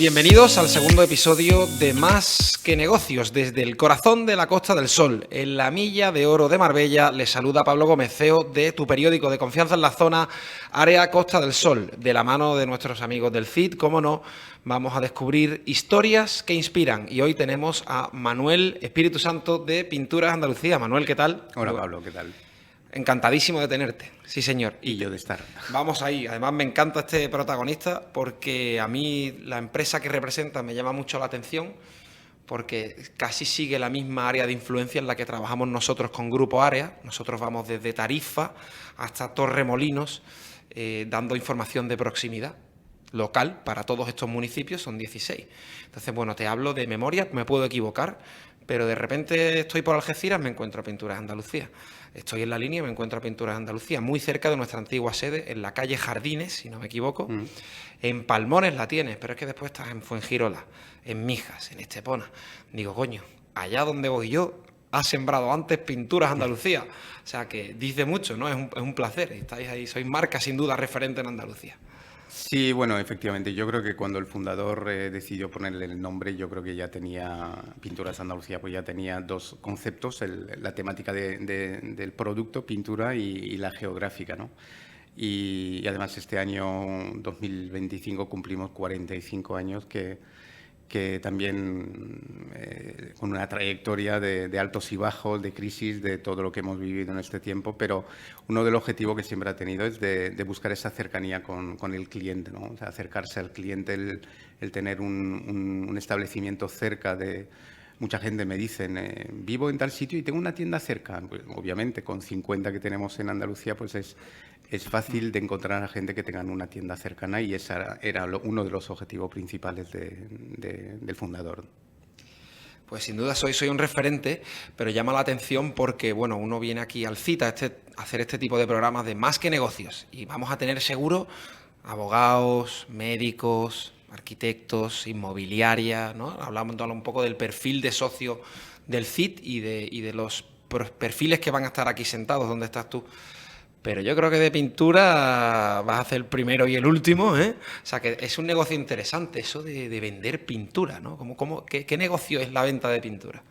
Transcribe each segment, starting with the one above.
Bienvenidos al segundo episodio de Más que Negocios, desde el corazón de la Costa del Sol, en la Milla de Oro de Marbella. Les saluda Pablo Gómez, CEO de tu periódico de confianza en la zona, Área Costa del Sol. De la mano de nuestros amigos del CID, como no, vamos a descubrir historias que inspiran. Y hoy tenemos a Manuel Espíritu Santo de Pinturas Andalucía. Manuel, ¿qué tal? Hola Pablo, ¿qué tal? Encantadísimo de tenerte, sí señor. Y yo de estar. Vamos ahí, además me encanta este protagonista porque a mí la empresa que representa me llama mucho la atención porque casi sigue la misma área de influencia en la que trabajamos nosotros con Grupo Área. Nosotros vamos desde Tarifa hasta Torremolinos dando información de proximidad local para todos estos municipios, son 16. Entonces, bueno, te hablo de memoria, me puedo equivocar, pero de repente estoy por Algeciras, me encuentro a Pinturas Andalucía. Estoy en la línea y me encuentro a Pinturas Andalucía, muy cerca de nuestra antigua sede, en la calle Jardines, si no me equivoco. En Palmones la tienes, pero es que después estás en Fuengirola, en Mijas, en Estepona. Digo, coño, allá donde voy yo, ha sembrado antes Pinturas Andalucía. O sea que dice mucho, ¿no? Es un placer. Estáis ahí, sois marca sin duda referente en Andalucía. Sí, bueno, efectivamente, yo creo que cuando el fundador decidió ponerle el nombre, yo creo que ya tenía, Pinturas Andalucía, pues ya tenía dos conceptos, la temática del producto, pintura, y la geográfica, ¿no? Y además este año 2025 cumplimos 45 años que también con una trayectoria de altos y bajos, de crisis, de todo lo que hemos vivido en este tiempo, pero uno del objetivo que siempre ha tenido es de buscar esa cercanía con el cliente, ¿no? O sea, acercarse al cliente, el tener un establecimiento cerca de... Mucha gente me dice, vivo en tal sitio y tengo una tienda cerca. Pues, obviamente, con 50 que tenemos en Andalucía, pues es fácil de encontrar a gente que tengan una tienda cercana y ese era uno de los objetivos principales del fundador. Pues sin duda soy un referente, pero llama la atención porque, bueno, uno viene aquí al CIT a hacer este tipo de programas de Más que Negocios y vamos a tener seguro abogados, médicos, arquitectos, inmobiliaria, ¿no? Hablamos un poco del perfil de socio del CIT y de los perfiles que van a estar aquí sentados, donde estás tú. Pero yo creo que de pintura vas a hacer el primero y el último, ¿eh? O sea, que es un negocio interesante eso de vender pintura, ¿no? ¿Qué negocio es la venta de pintura?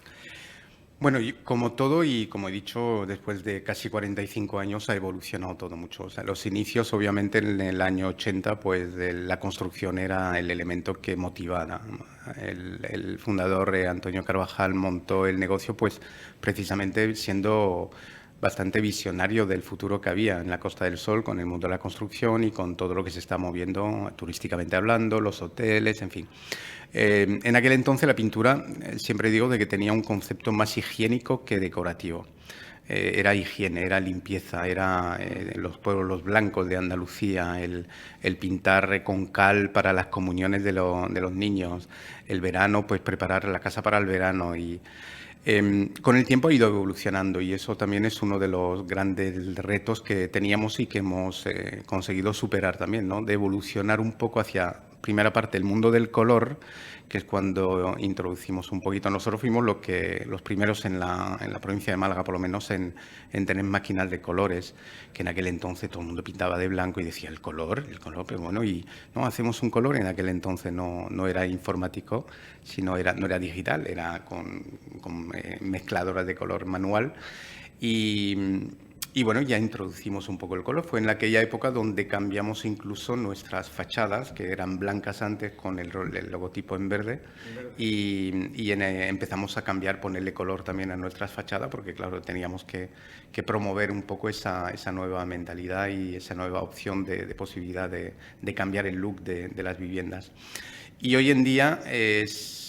Bueno, y como todo y como he dicho, después de casi 45 años ha evolucionado todo mucho. O sea, los inicios, obviamente, en el año 80, pues la construcción era el elemento que motivaba. El fundador, Antonio Carvajal, montó el negocio, pues precisamente siendo bastante visionario del futuro que había en la Costa del Sol con el mundo de la construcción y con todo lo que se está moviendo turísticamente hablando, los hoteles, en fin. En aquel entonces la pintura, siempre digo, de que tenía un concepto más higiénico que decorativo. Era higiene, era limpieza, era los pueblos blancos de Andalucía, el pintar con cal para las comuniones de los niños, el verano, pues preparar la casa para el verano y... con el tiempo ha ido evolucionando y eso también es uno de los grandes retos que teníamos y que hemos conseguido superar también, ¿no? De evolucionar un poco hacia, primera parte, el mundo del color, que es cuando introducimos un poquito. Nosotros fuimos los primeros en la provincia de Málaga, por lo menos, en tener máquinas de colores, que en aquel entonces todo el mundo pintaba de blanco y decía, el color, pero bueno, y no, hacemos un color, en aquel entonces no era informático, no era digital, era con mezcladoras de color manual y bueno, ya introducimos un poco el color. Fue en aquella época donde cambiamos incluso nuestras fachadas, que eran blancas antes con el logotipo en verde, y empezamos a cambiar, ponerle color también a nuestras fachadas, porque claro, teníamos que promover un poco esa nueva mentalidad y esa nueva opción de posibilidad de cambiar el look de las viviendas. Y hoy en día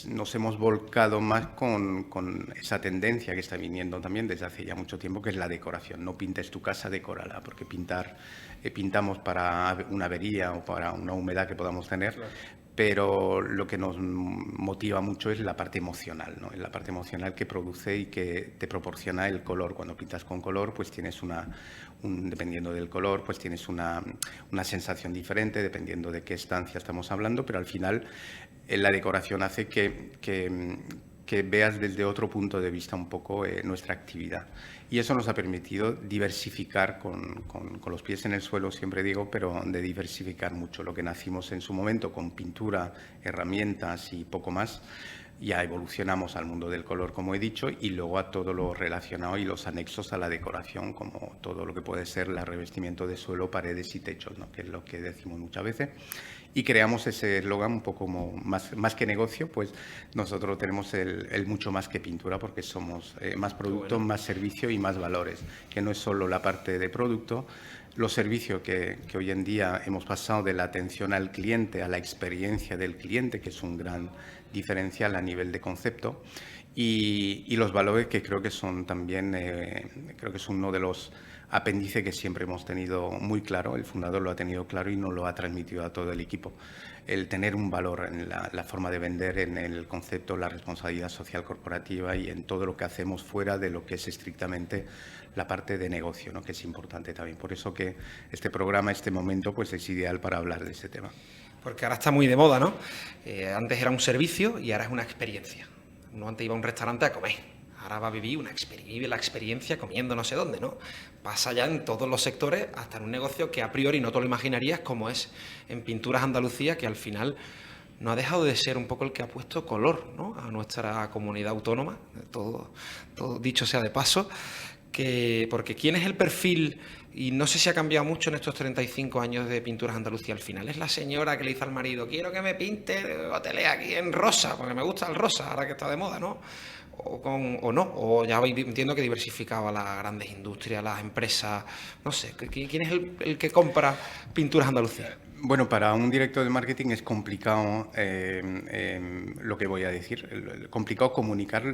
nos hemos volcado más con esa tendencia que está viniendo también desde hace ya mucho tiempo, que es la decoración. No pintes tu casa, decórala, porque pintamos para una avería o para una humedad que podamos tener, claro. Pero lo que nos motiva mucho es la parte emocional, ¿no? Es la parte emocional que produce y que te proporciona el color. Cuando pintas con color, pues tienes dependiendo del color, pues tienes una sensación diferente, dependiendo de qué estancia estamos hablando, pero al final la decoración hace que que veas desde otro punto de vista un poco nuestra actividad. Y eso nos ha permitido diversificar con los pies en el suelo, siempre digo, pero de diversificar mucho. Lo que nacimos en su momento con pintura, herramientas y poco más, ya evolucionamos al mundo del color, como he dicho, y luego a todo lo relacionado y los anexos a la decoración, como todo lo que puede ser el revestimiento de suelo, paredes y techos, ¿no? Que es lo que decimos muchas veces. Y creamos ese eslogan un poco como más que negocio, pues nosotros tenemos el mucho más que pintura, porque somos más producto, más servicio y más valores, que no es solo la parte de producto. Los servicios que hoy en día hemos pasado de la atención al cliente a la experiencia del cliente, que es un gran diferencial a nivel de concepto, y los valores que creo que son también, creo que es uno de los apéndices que siempre hemos tenido muy claro, el fundador lo ha tenido claro y nos lo ha transmitido a todo el equipo. El tener un valor en la forma de vender, en el concepto, la responsabilidad social corporativa y en todo lo que hacemos fuera de lo que es estrictamente la parte de negocio, ¿no? Que es importante también. Por eso que este programa, este momento, pues es ideal para hablar de ese tema. Porque ahora está muy de moda, ¿no? Antes era un servicio y ahora es una experiencia. Uno antes iba a un restaurante a comer, ahora va a vivir vive la experiencia comiendo no sé dónde, ¿no? Pasa ya en todos los sectores, hasta en un negocio que a priori no te lo imaginarías, como es en Pinturas Andalucía, que al final no ha dejado de ser un poco el que ha puesto color, ¿no?, a nuestra comunidad autónoma, todo dicho sea de paso, porque ¿quién es el perfil? Y no sé si ha cambiado mucho en estos 35 años de Pinturas Andalucía. Al final es la señora que le dice al marido: quiero que me pinte hoteles aquí en rosa, porque me gusta el rosa, ahora que está de moda, ¿no? O no, o ya entiendo que diversificaba las grandes industrias, las empresas, no sé, ¿quién es el que compra Pinturas Andalucía? Bueno, para un director de marketing es complicado lo que voy a decir, complicado comunicar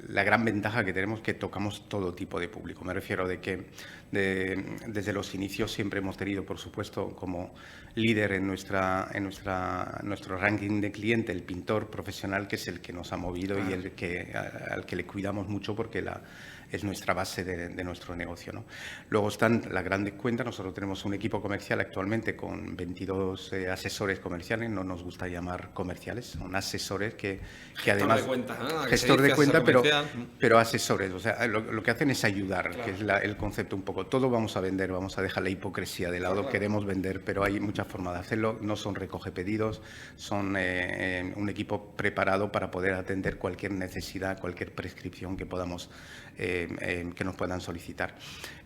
la gran ventaja que tenemos, que tocamos todo tipo de público. Me refiero de que desde los inicios siempre hemos tenido, por supuesto, como líder en nuestro ranking de cliente, el pintor profesional, que es el que nos ha movido y al que le cuidamos mucho, porque es nuestra base de nuestro negocio, ¿no? Luego están las grandes cuentas. Nosotros tenemos un equipo comercial actualmente con 22 asesores comerciales. No nos gusta llamar comerciales, son asesores que además... De cuenta, ¿no? Gestor de cuenta, pero asesores. O sea, lo que hacen es ayudar, claro, que es el concepto un poco. Todo vamos a vender, vamos a dejar la hipocresía de lado. Claro. Queremos vender, pero hay muchas formas de hacerlo. No son recoge pedidos, son un equipo preparado para poder atender cualquier necesidad, cualquier prescripción que podamos que nos puedan solicitar.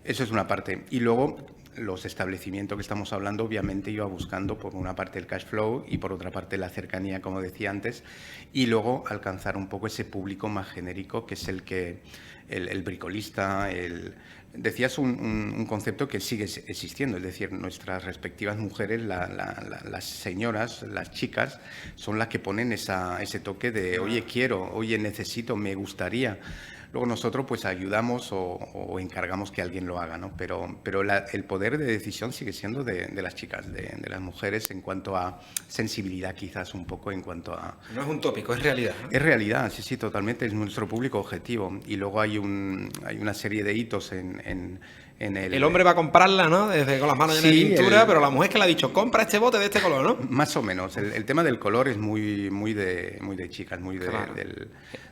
Eso es una parte. Y luego los establecimientos que estamos hablando, obviamente iba buscando por una parte el cash flow y por otra parte la cercanía, como decía antes, y luego alcanzar un poco ese público más genérico, que es el bricolista, decías un concepto que sigue existiendo, es decir, nuestras respectivas mujeres, las señoras, las chicas, son las que ponen ese toque de oye, quiero, oye, necesito, me gustaría. Luego nosotros pues ayudamos o encargamos que alguien lo haga, ¿no? Pero el poder de decisión sigue siendo de las chicas, de las mujeres, en cuanto a sensibilidad, quizás un poco en cuanto a... No es un tópico, es realidad, ¿no? Es realidad, sí, totalmente, es nuestro público objetivo. Y luego hay una serie de hitos en el hombre va a comprarla, ¿no? Desde con las manos llenas de pintura, pero la mujer que le ha dicho, compra este bote de este color, ¿no? Más o menos. El tema del color es muy de chicas, muy claro,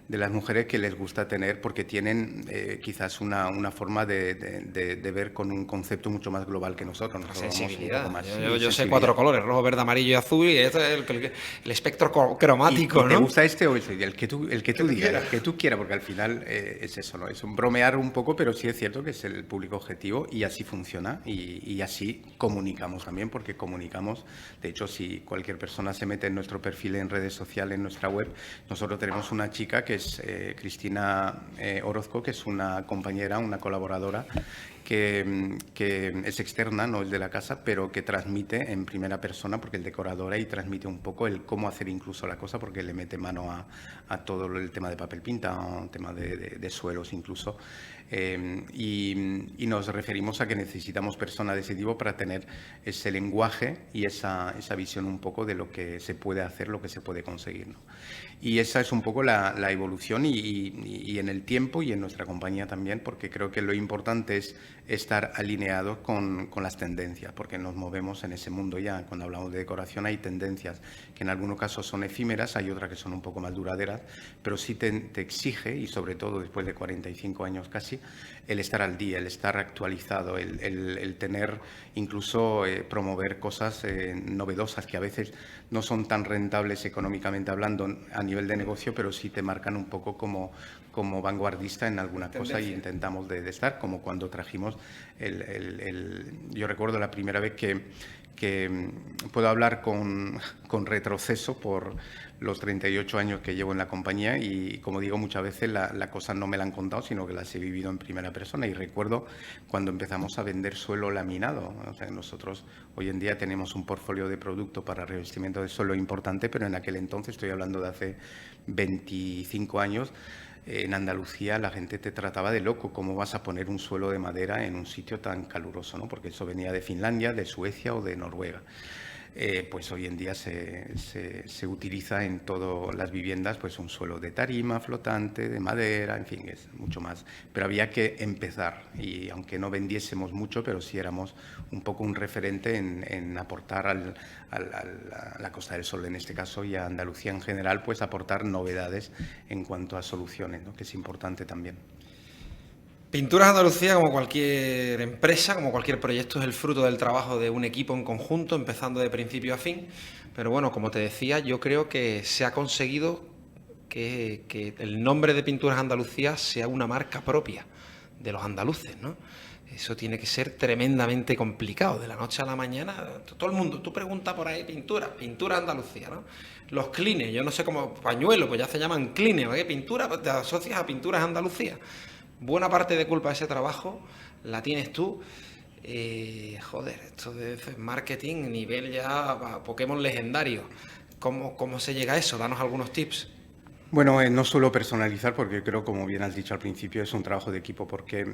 de las mujeres, que les gusta tener, porque tienen quizás una forma de ver con un concepto mucho más global que nosotros. Sensibilidad. Yo sé 4 colores, rojo, verde, amarillo y azul, y esto es el espectro cromático, ¿no? ¿Te gusta este o ese? El que tú digas, el que tú quieras, porque al final es eso, ¿no? Es un bromear un poco, pero sí es cierto que es el público objetivo y así funciona y así comunicamos también, porque comunicamos. De hecho, si cualquier persona se mete en nuestro perfil en redes sociales, en nuestra web, nosotros tenemos una chica que es Cristina Orozco, que es una compañera, una colaboradora, que es externa, no es de la casa, pero que transmite en primera persona, porque es decoradora, y transmite un poco el cómo hacer incluso la cosa, porque le mete mano a todo el tema de papel pinta, un tema de suelos incluso. Y nos referimos a que necesitamos personas de ese tipo para tener ese lenguaje y esa visión un poco de lo que se puede hacer, lo que se puede conseguir, ¿no? Y esa es un poco la evolución y en el tiempo y en nuestra compañía también, porque creo que lo importante es estar alineados con las tendencias, porque nos movemos en ese mundo ya. Cuando hablamos de decoración hay tendencias que en algunos casos son efímeras, hay otras que son un poco más duraderas, pero sí te exige, y sobre todo después de 45 años casi, el estar al día, el estar actualizado, el tener, incluso promover cosas novedosas que a veces no son tan rentables económicamente hablando a nivel de negocio, pero sí te marcan un poco como vanguardista en alguna cosa y intentamos de estar, como cuando trajimos yo recuerdo la primera vez que puedo hablar con retroceso por los 38 años que llevo en la compañía y, como digo, muchas veces la cosa no me la han contado, sino que las he vivido en primera persona. Y recuerdo cuando empezamos a vender suelo laminado. O sea, nosotros hoy en día tenemos un portfolio de producto para revestimiento de suelo importante, pero en aquel entonces, estoy hablando de hace 25 años, en Andalucía la gente te trataba de loco. ¿Cómo vas a poner un suelo de madera en un sitio tan caluroso, ¿no? Porque eso venía de Finlandia, de Suecia o de Noruega. Pues hoy en día se utiliza en todas las viviendas pues un suelo de tarima flotante, de madera, en fin, es mucho más. Pero había que empezar y aunque no vendiésemos mucho, pero sí éramos un poco un referente en aportar a la Costa del Sol en este caso y a Andalucía en general, pues aportar novedades en cuanto a soluciones, ¿no? Que es importante también. Pinturas Andalucía, como cualquier empresa, como cualquier proyecto, es el fruto del trabajo de un equipo en conjunto, empezando de principio a fin. Pero bueno, como te decía, yo creo que se ha conseguido que el nombre de Pinturas Andalucía sea una marca propia de los andaluces, ¿no? Eso tiene que ser tremendamente complicado. De la noche a la mañana, todo el mundo, tú preguntas por ahí, pintura Andalucía, ¿no? Los clines, yo no sé cómo, pañuelos, pues ya se llaman clines, ¿qué pintura? Pues te asocias a Pinturas Andalucía. Buena parte de culpa de ese trabajo la tienes tú. Joder, esto de marketing, nivel ya Pokémon legendario. ¿Cómo se llega a eso? Danos algunos tips. Bueno, no suelo personalizar porque creo, como bien has dicho al principio, es un trabajo de equipo porque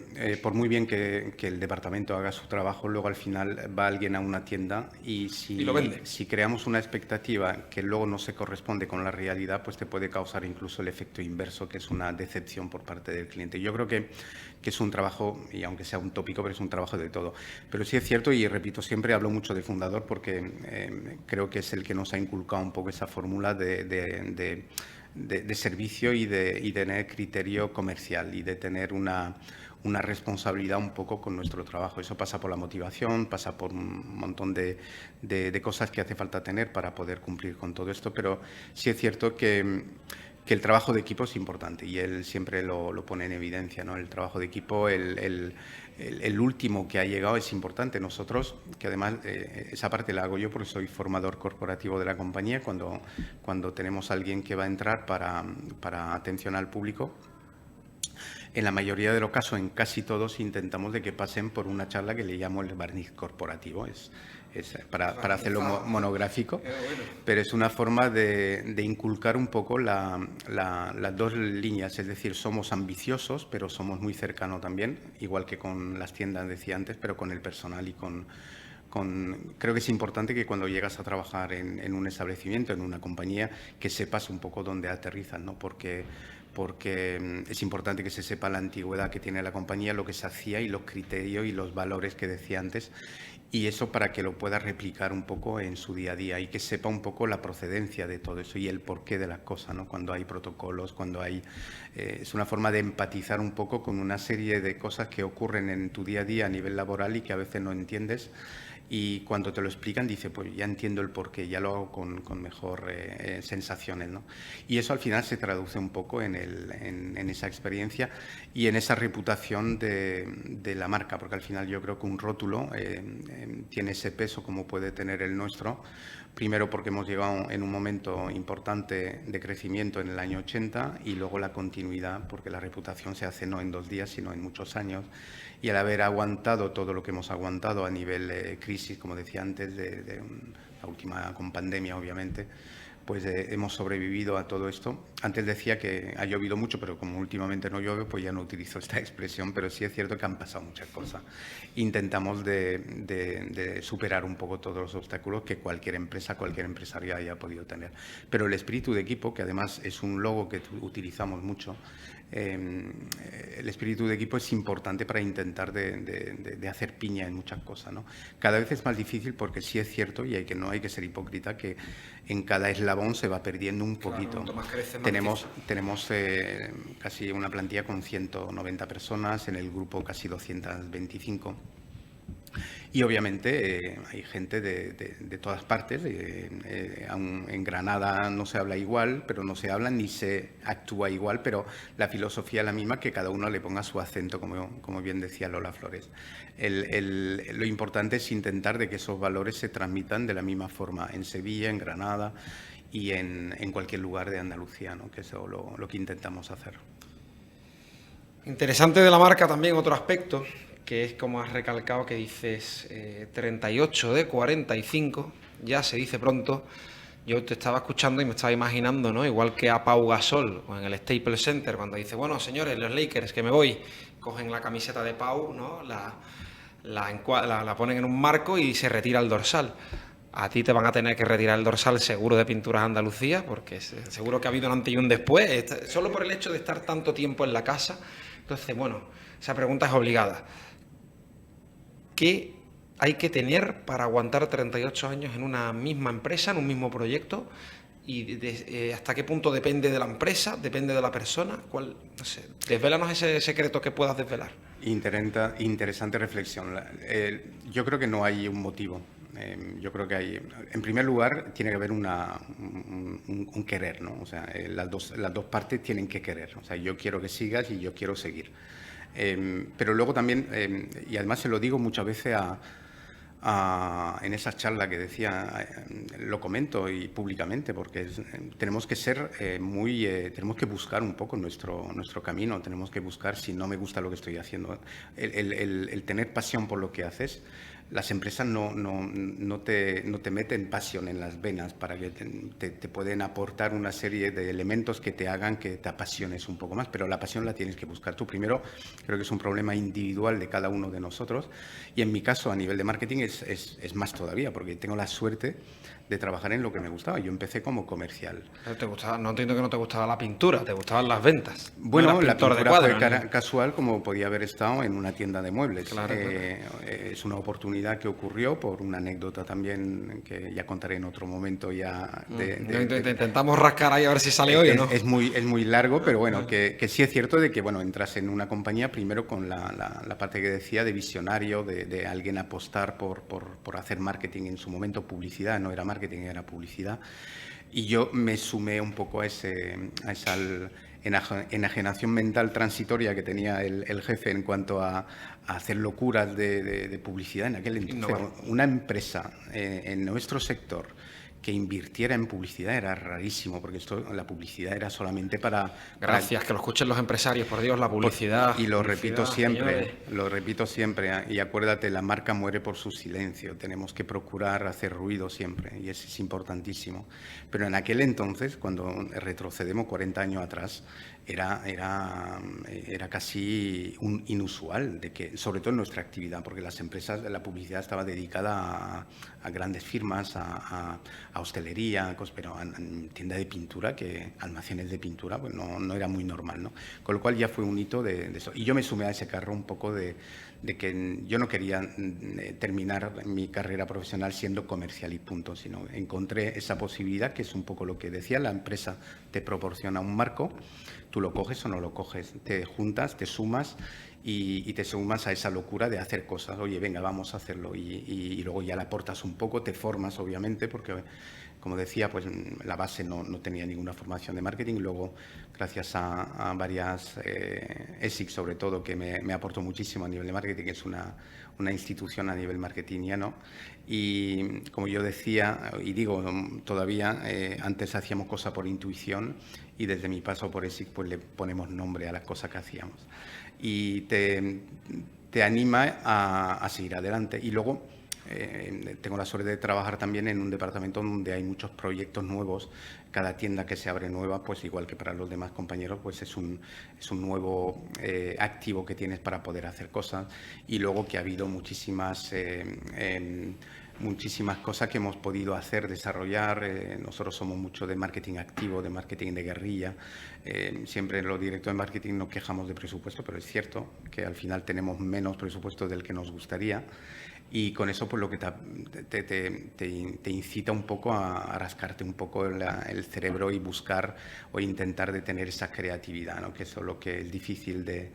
por muy bien que el departamento haga su trabajo, luego al final va alguien a una tienda y Y lo vende. si creamos una expectativa que luego no se corresponde con la realidad, pues te puede causar incluso el efecto inverso, que es una decepción por parte del cliente. Yo creo que es un trabajo, y aunque sea un tópico, pero es un trabajo de todo. Pero sí es cierto, y repito, siempre hablo mucho de fundador porque creo que es el que nos ha inculcado un poco esa fórmula de servicio y de tener criterio comercial y de tener una responsabilidad un poco con nuestro trabajo. Eso pasa por la motivación, pasa por un montón de cosas que hace falta tener para poder cumplir con todo esto, pero sí es cierto que el trabajo de equipo es importante y él siempre lo pone en evidencia, ¿no? El trabajo de equipo, el último que ha llegado es importante. Nosotros, que además esa parte la hago yo porque soy formador corporativo de la compañía, cuando tenemos a alguien que va a entrar para atención al público, en la mayoría de los casos, en casi todos, intentamos de que pasen por una charla que le llamo el barniz corporativo. Es para hacerlo monográfico, pero es una forma de inculcar un poco las dos líneas, es decir, somos ambiciosos, pero somos muy cercanos también, igual que con las tiendas, decía antes, pero con el personal y creo que es importante que cuando llegas a trabajar en un establecimiento, en una compañía, que sepas un poco dónde aterrizan, ¿no? Porque es importante que se sepa la antigüedad que tiene la compañía, lo que se hacía y los criterios y los valores que decía antes, y eso para que lo pueda replicar un poco en su día a día y que sepa un poco la procedencia de todo eso y el porqué de las cosas, ¿no? Cuando hay protocolos, cuando hay... es una forma de empatizar un poco con una serie de cosas que ocurren en tu día a día a nivel laboral y que a veces no entiendes. Y cuando te lo explican, dice, pues ya entiendo el porqué, ya lo hago con mejor sensaciones, ¿no? Y eso al final se traduce un poco en esa experiencia y en esa reputación de la marca, porque al final yo creo que un rótulo tiene ese peso como puede tener el nuestro. Primero porque hemos llegado en un momento importante de crecimiento en el año 80 y luego la continuidad, porque la reputación se hace no en 2 días, sino en muchos años. Y al haber aguantado todo lo que hemos aguantado a nivel crisis, como decía antes, la última con pandemia, obviamente, pues hemos sobrevivido a todo esto. Antes decía que ha llovido mucho, pero como últimamente no llueve, pues ya no utilizo esta expresión, pero sí es cierto que han pasado muchas cosas. Intentamos de superar un poco todos los obstáculos que cualquier empresa, cualquier empresario haya podido tener. Pero el espíritu de equipo, que además es un logo que utilizamos mucho, el espíritu de equipo es importante para intentar de hacer piña en muchas cosas, ¿no? Cada vez es más difícil porque sí es cierto, y no hay que ser hipócrita, que en cada eslabón se va perdiendo un poquito. Claro, más crece, más tenemos casi una plantilla con 190 personas, en el grupo casi 225. Y obviamente hay gente de todas partes. Aún en Granada no se habla igual, pero no se habla ni se actúa igual, pero la filosofía es la misma, que cada uno le ponga su acento, como bien decía Lola Flores. Lo importante es intentar de que esos valores se transmitan de la misma forma en Sevilla, en Granada y en cualquier lugar de Andalucía, ¿no? Que eso es lo que intentamos hacer. Interesante de la marca también otro aspecto, que es como has recalcado que dices 38 de 45, ya se dice pronto. Yo te estaba escuchando y me estaba imaginando, ¿no? Igual que a Pau Gasol o en el Staples Center, cuando dice, bueno, señores, los Lakers, que me voy, cogen la camiseta de Pau, ¿no? La ponen en un marco y se retira el dorsal. A ti te van a tener que retirar el dorsal seguro de Pinturas Andalucía, porque seguro que ha habido un antes y un después, solo por el hecho de estar tanto tiempo en la casa. Entonces, bueno, esa pregunta es obligada. ¿Qué hay que tener para aguantar 38 años en una misma empresa, en un mismo proyecto? ¿Y hasta qué punto depende de la empresa, depende de la persona? No sé, desvélanos ese secreto que puedas desvelar. Interesante reflexión. Yo creo que no hay un motivo. Yo creo que hay, en primer lugar, tiene que haber un querer, ¿no? O sea, las dos partes tienen que querer. O sea, yo quiero que sigas y yo quiero seguir. Pero luego también, y además se lo digo muchas veces en esa charla que decía, lo comento y públicamente, porque tenemos que ser tenemos que buscar un poco nuestro camino, tenemos que buscar, si no me gusta lo que estoy haciendo, el tener pasión por lo que haces. Las empresas no te meten pasión en las venas para que te pueden aportar una serie de elementos que te hagan que te apasiones un poco más, pero la pasión la tienes que buscar tú primero. Creo que es un problema individual de cada uno de nosotros, y en mi caso a nivel de marketing es más todavía, porque tengo la suerte de trabajar en lo que me gustaba. Yo empecé como comercial. No entiendo que no te gustaba la pintura, te gustaban las ventas. Bueno, la pintura de cuadros, fue casual, como podía haber estado en una tienda de muebles. Claro. Es una oportunidad que ocurrió por una anécdota también que ya contaré en otro momento. Intentamos rascar ahí a ver si sale hoy o no. Es muy largo, pero bueno, que sí es cierto de que, bueno, entras en una compañía primero con la parte que decía de visionario, de alguien apostar por hacer marketing en su momento, publicidad, no era marketing, era publicidad. Y yo me sumé un poco a esa enajenación mental transitoria que tenía el jefe en cuanto a hacer locuras de publicidad en aquel entonces. Una empresa en nuestro sector que invirtiera en publicidad era rarísimo, porque la publicidad era solamente para... Gracias, que lo escuchen los empresarios, por Dios, la publicidad. Y lo repito siempre, y acuérdate, la marca muere por su silencio, tenemos que procurar hacer ruido siempre, y eso es importantísimo. Pero en aquel entonces, cuando retrocedemos 40 años atrás, era casi inusual, sobre todo en nuestra actividad, porque las empresas, la publicidad estaba dedicada a grandes firmas, a hostelería, pero en tienda de pintura, almacenes de pintura, pues no era muy normal, ¿no? Con lo cual ya fue un hito de eso. Y yo me sumé a ese carro un poco de que yo no quería terminar mi carrera profesional siendo comercial y punto, sino encontré esa posibilidad, que es un poco lo que decía, la empresa te proporciona un marco, tú lo coges o no lo coges, te juntas, te sumas y te sumas a esa locura de hacer cosas. Oye, venga, vamos a hacerlo, y luego ya le aportas un poco, te formas, obviamente, porque, como decía, pues la base no tenía ninguna formación de marketing. Luego, gracias a varias, ESIC sobre todo, que me aportó muchísimo a nivel de marketing, que es una institución a nivel marketingiano. Y como yo decía, y digo todavía, antes hacíamos cosas por intuición, y desde mi paso por ESIC pues le ponemos nombre a las cosas que hacíamos. Y te anima a seguir adelante. Y luego tengo la suerte de trabajar también en un departamento donde hay muchos proyectos nuevos. Cada tienda que se abre nueva, pues igual que para los demás compañeros, pues es un nuevo activo que tienes para poder hacer cosas. Y luego que ha habido muchísimas cosas que hemos podido hacer, desarrollar. Nosotros somos mucho de marketing activo, de marketing de guerrilla. Siempre los directores de marketing nos quejamos de presupuesto, pero es cierto que al final tenemos menos presupuesto del que nos gustaría. Y con eso, pues lo que te incita un poco a rascarte un poco el cerebro y buscar o intentar de tener esa creatividad, ¿no? Que eso es lo que es difícil de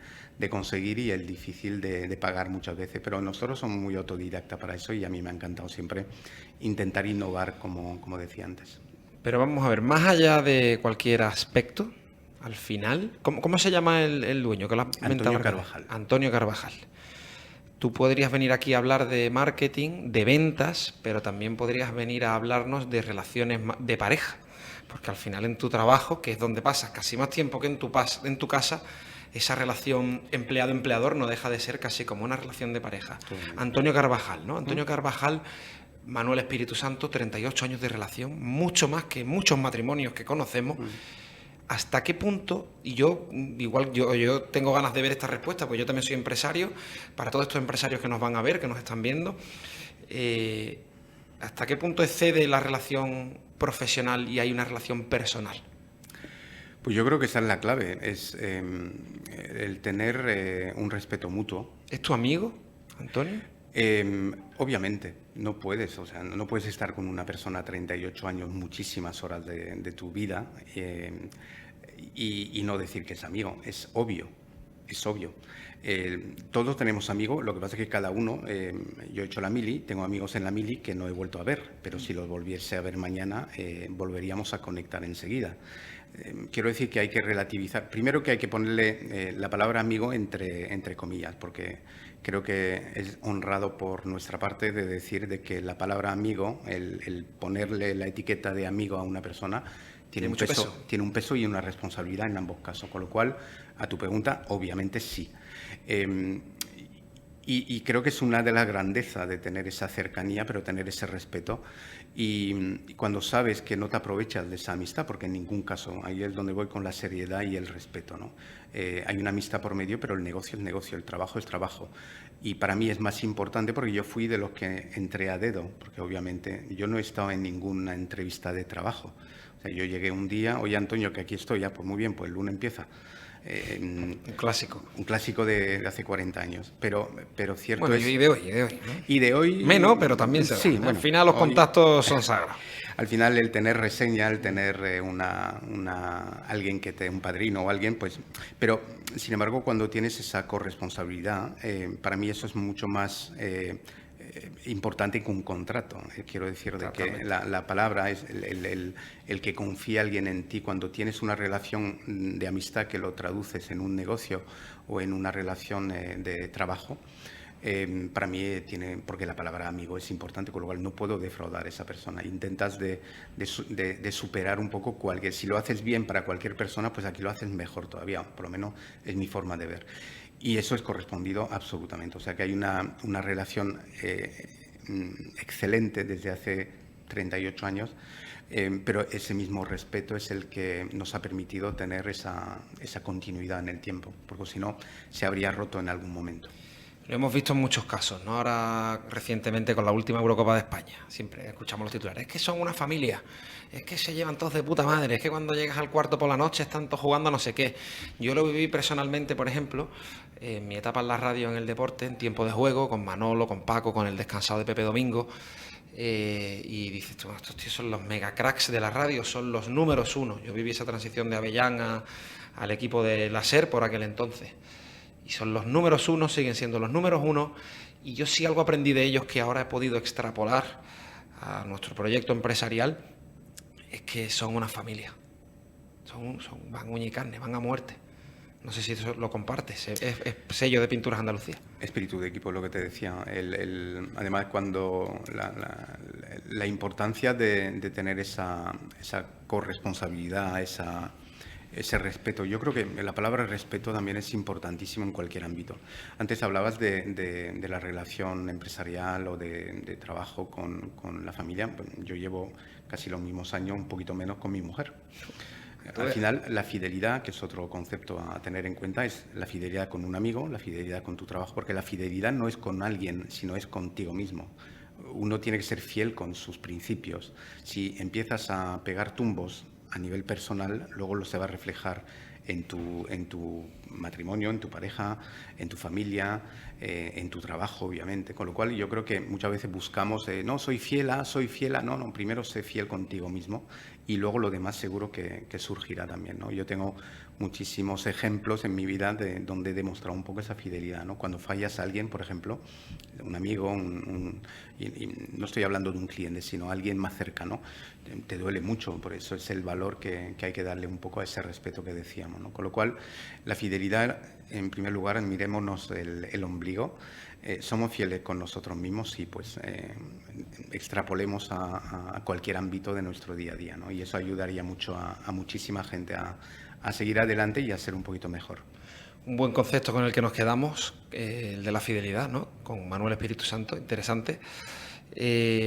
conseguir y es difícil de pagar muchas veces. Pero nosotros somos muy autodidactas para eso y a mí me ha encantado siempre intentar innovar, como decía antes. Pero vamos a ver, más allá de cualquier aspecto, al final, ¿cómo se llama el dueño? Que lo has mentado? Antonio Carvajal. Antonio Carvajal. Tú podrías venir aquí a hablar de marketing, de ventas, pero también podrías venir a hablarnos de relaciones de pareja, porque al final en tu trabajo, que es donde pasas casi más tiempo que en tu casa, esa relación empleado-empleador no deja de ser casi como una relación de pareja. Antonio Carvajal, ¿no? Antonio Carvajal, Manuel Espíritu Santo, 38 años de relación, mucho más que muchos matrimonios que conocemos. ¿Hasta qué punto? Y yo tengo ganas de ver esta respuesta, pues yo también soy empresario, para todos estos empresarios que nos van a ver, que nos están viendo, ¿hasta qué punto excede la relación profesional y hay una relación personal? Pues yo creo que esa es la clave, es el tener un respeto mutuo. ¿Es tu amigo, Antonio? Obviamente, no puedes estar con una persona 38 años, muchísimas horas de tu vida y no decir que es amigo, es obvio. Todos tenemos amigos, lo que pasa es que cada uno, yo he hecho la mili, tengo amigos en la mili que no he vuelto a ver, pero si los volviese a ver mañana, volveríamos a conectar enseguida. Quiero decir que hay que relativizar, primero que hay que ponerle la palabra amigo entre comillas, porque creo que es honrado por nuestra parte de decir de que la palabra amigo, el ponerle la etiqueta de amigo a una persona, tiene un peso y una responsabilidad en ambos casos, con lo cual, a tu pregunta, obviamente sí. Y creo que es una de las grandezas de tener esa cercanía, pero tener ese respeto. Y cuando sabes que no te aprovechas de esa amistad, porque en ningún caso, ahí es donde voy con la seriedad y el respeto, ¿no? Hay una amistad por medio, pero el negocio es negocio, el trabajo es trabajo. Y para mí es más importante porque yo fui de los que entré a dedo, porque obviamente yo no he estado en ninguna entrevista de trabajo. O sea, yo llegué un día, oye Antonio, que aquí estoy, ya, pues muy bien, pues el lunes empieza. Un clásico. Un clásico de hace 40 años. Pero cierto bueno, es... y de hoy, ¿no? Y de hoy... Menos, pero también se sí, bueno, al final los contactos son sagrados. Al final el tener reseña, el tener alguien que te... un padrino o alguien, pues... Pero, sin embargo, cuando tienes esa corresponsabilidad, para mí eso es mucho más... importante que un contrato. Quiero decir de que la palabra es el que confía alguien en ti. Cuando tienes una relación de amistad que lo traduces en un negocio o en una relación de trabajo, para mí porque la palabra amigo es importante, con lo cual no puedo defraudar a esa persona. Intentas de superar un poco si lo haces bien para cualquier persona, pues aquí lo haces mejor todavía, por lo menos es mi forma de ver. Y eso es correspondido absolutamente. O sea que hay una relación excelente desde hace 38 años, pero ese mismo respeto es el que nos ha permitido tener esa continuidad en el tiempo, porque si no, se habría roto en algún momento. Lo hemos visto en muchos casos, ¿no? Ahora recientemente con la última Eurocopa de España, siempre escuchamos los titulares, es que son una familia, es que se llevan todos de puta madre, es que cuando llegas al cuarto por la noche están todos jugando a no sé qué. Yo lo viví personalmente, por ejemplo, en mi etapa en la radio, en el deporte, en tiempo de juego, con Manolo, con Paco, con el descansado de Pepe Domingo, y dices, estos tíos son los mega cracks de la radio, son los números uno. Yo viví esa transición de Avellán al equipo de la SER por aquel entonces. Y son los números uno, siguen siendo los números uno, y yo sí algo aprendí de ellos que ahora he podido extrapolar a nuestro proyecto empresarial, es que son una familia. Van uña y carne, van a muerte. No sé si eso lo compartes, es sello de Pinturas Andalucía. Espíritu de equipo, lo que te decía. Además, cuando la importancia de tener esa corresponsabilidad, ese respeto. Yo creo que la palabra respeto también es importantísimo en cualquier ámbito. Antes hablabas de la relación empresarial o de trabajo con la familia. Yo llevo casi los mismos años, un poquito menos, con mi mujer. Al final, la fidelidad, que es otro concepto a tener en cuenta, es la fidelidad con un amigo, la fidelidad con tu trabajo, porque la fidelidad no es con alguien, sino es contigo mismo. Uno tiene que ser fiel con sus principios. Si empiezas a pegar tumbos a nivel personal, luego lo se va a reflejar en tu matrimonio, en tu pareja, en tu familia, en tu trabajo, obviamente. Con lo cual yo creo que muchas veces buscamos, no, soy fiel a, no, primero sé fiel contigo mismo y luego lo demás seguro que surgirá también, ¿no? Yo tengo muchísimos ejemplos en mi vida donde he demostrado un poco esa fidelidad, ¿no? Cuando fallas a alguien, por ejemplo, un amigo, y no estoy hablando de un cliente, sino alguien más cercano, te duele mucho, por eso es el valor que hay que darle un poco a ese respeto que decíamos, ¿no? Con lo cual, la fidelidad, en primer lugar, mirémonos el ombligo. ¿Somos fieles con nosotros mismos? Sí, pues extrapolemos a cualquier ámbito de nuestro día a día, ¿no? Y eso ayudaría mucho a muchísima gente a seguir adelante y a ser un poquito mejor. Un buen concepto con el que nos quedamos, el de la fidelidad, ¿no? Con Manuel Espíritu Santo, interesante.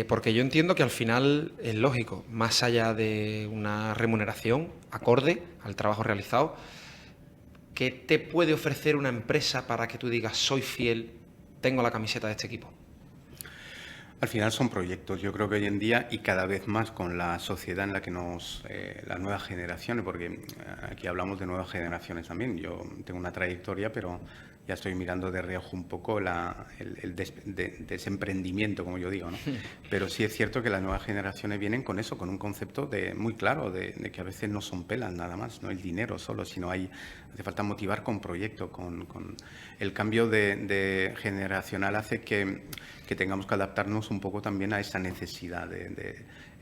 Porque yo entiendo que al final es lógico, más allá de una remuneración acorde al trabajo realizado, ¿qué te puede ofrecer una empresa para que tú digas soy fiel, tengo la camiseta de este equipo? Al final son proyectos, yo creo que hoy en día y cada vez más con la sociedad en la que las nuevas generaciones, porque aquí hablamos de nuevas generaciones también, yo tengo una trayectoria, pero ya estoy mirando de reojo un poco el desemprendimiento, como yo digo, ¿no? Pero sí es cierto que las nuevas generaciones vienen con eso, con un concepto muy claro de que a veces no son pelas nada más, no el dinero solo, sino hace falta motivar con proyecto, con el cambio de generacional hace que tengamos que adaptarnos un poco también a esa necesidad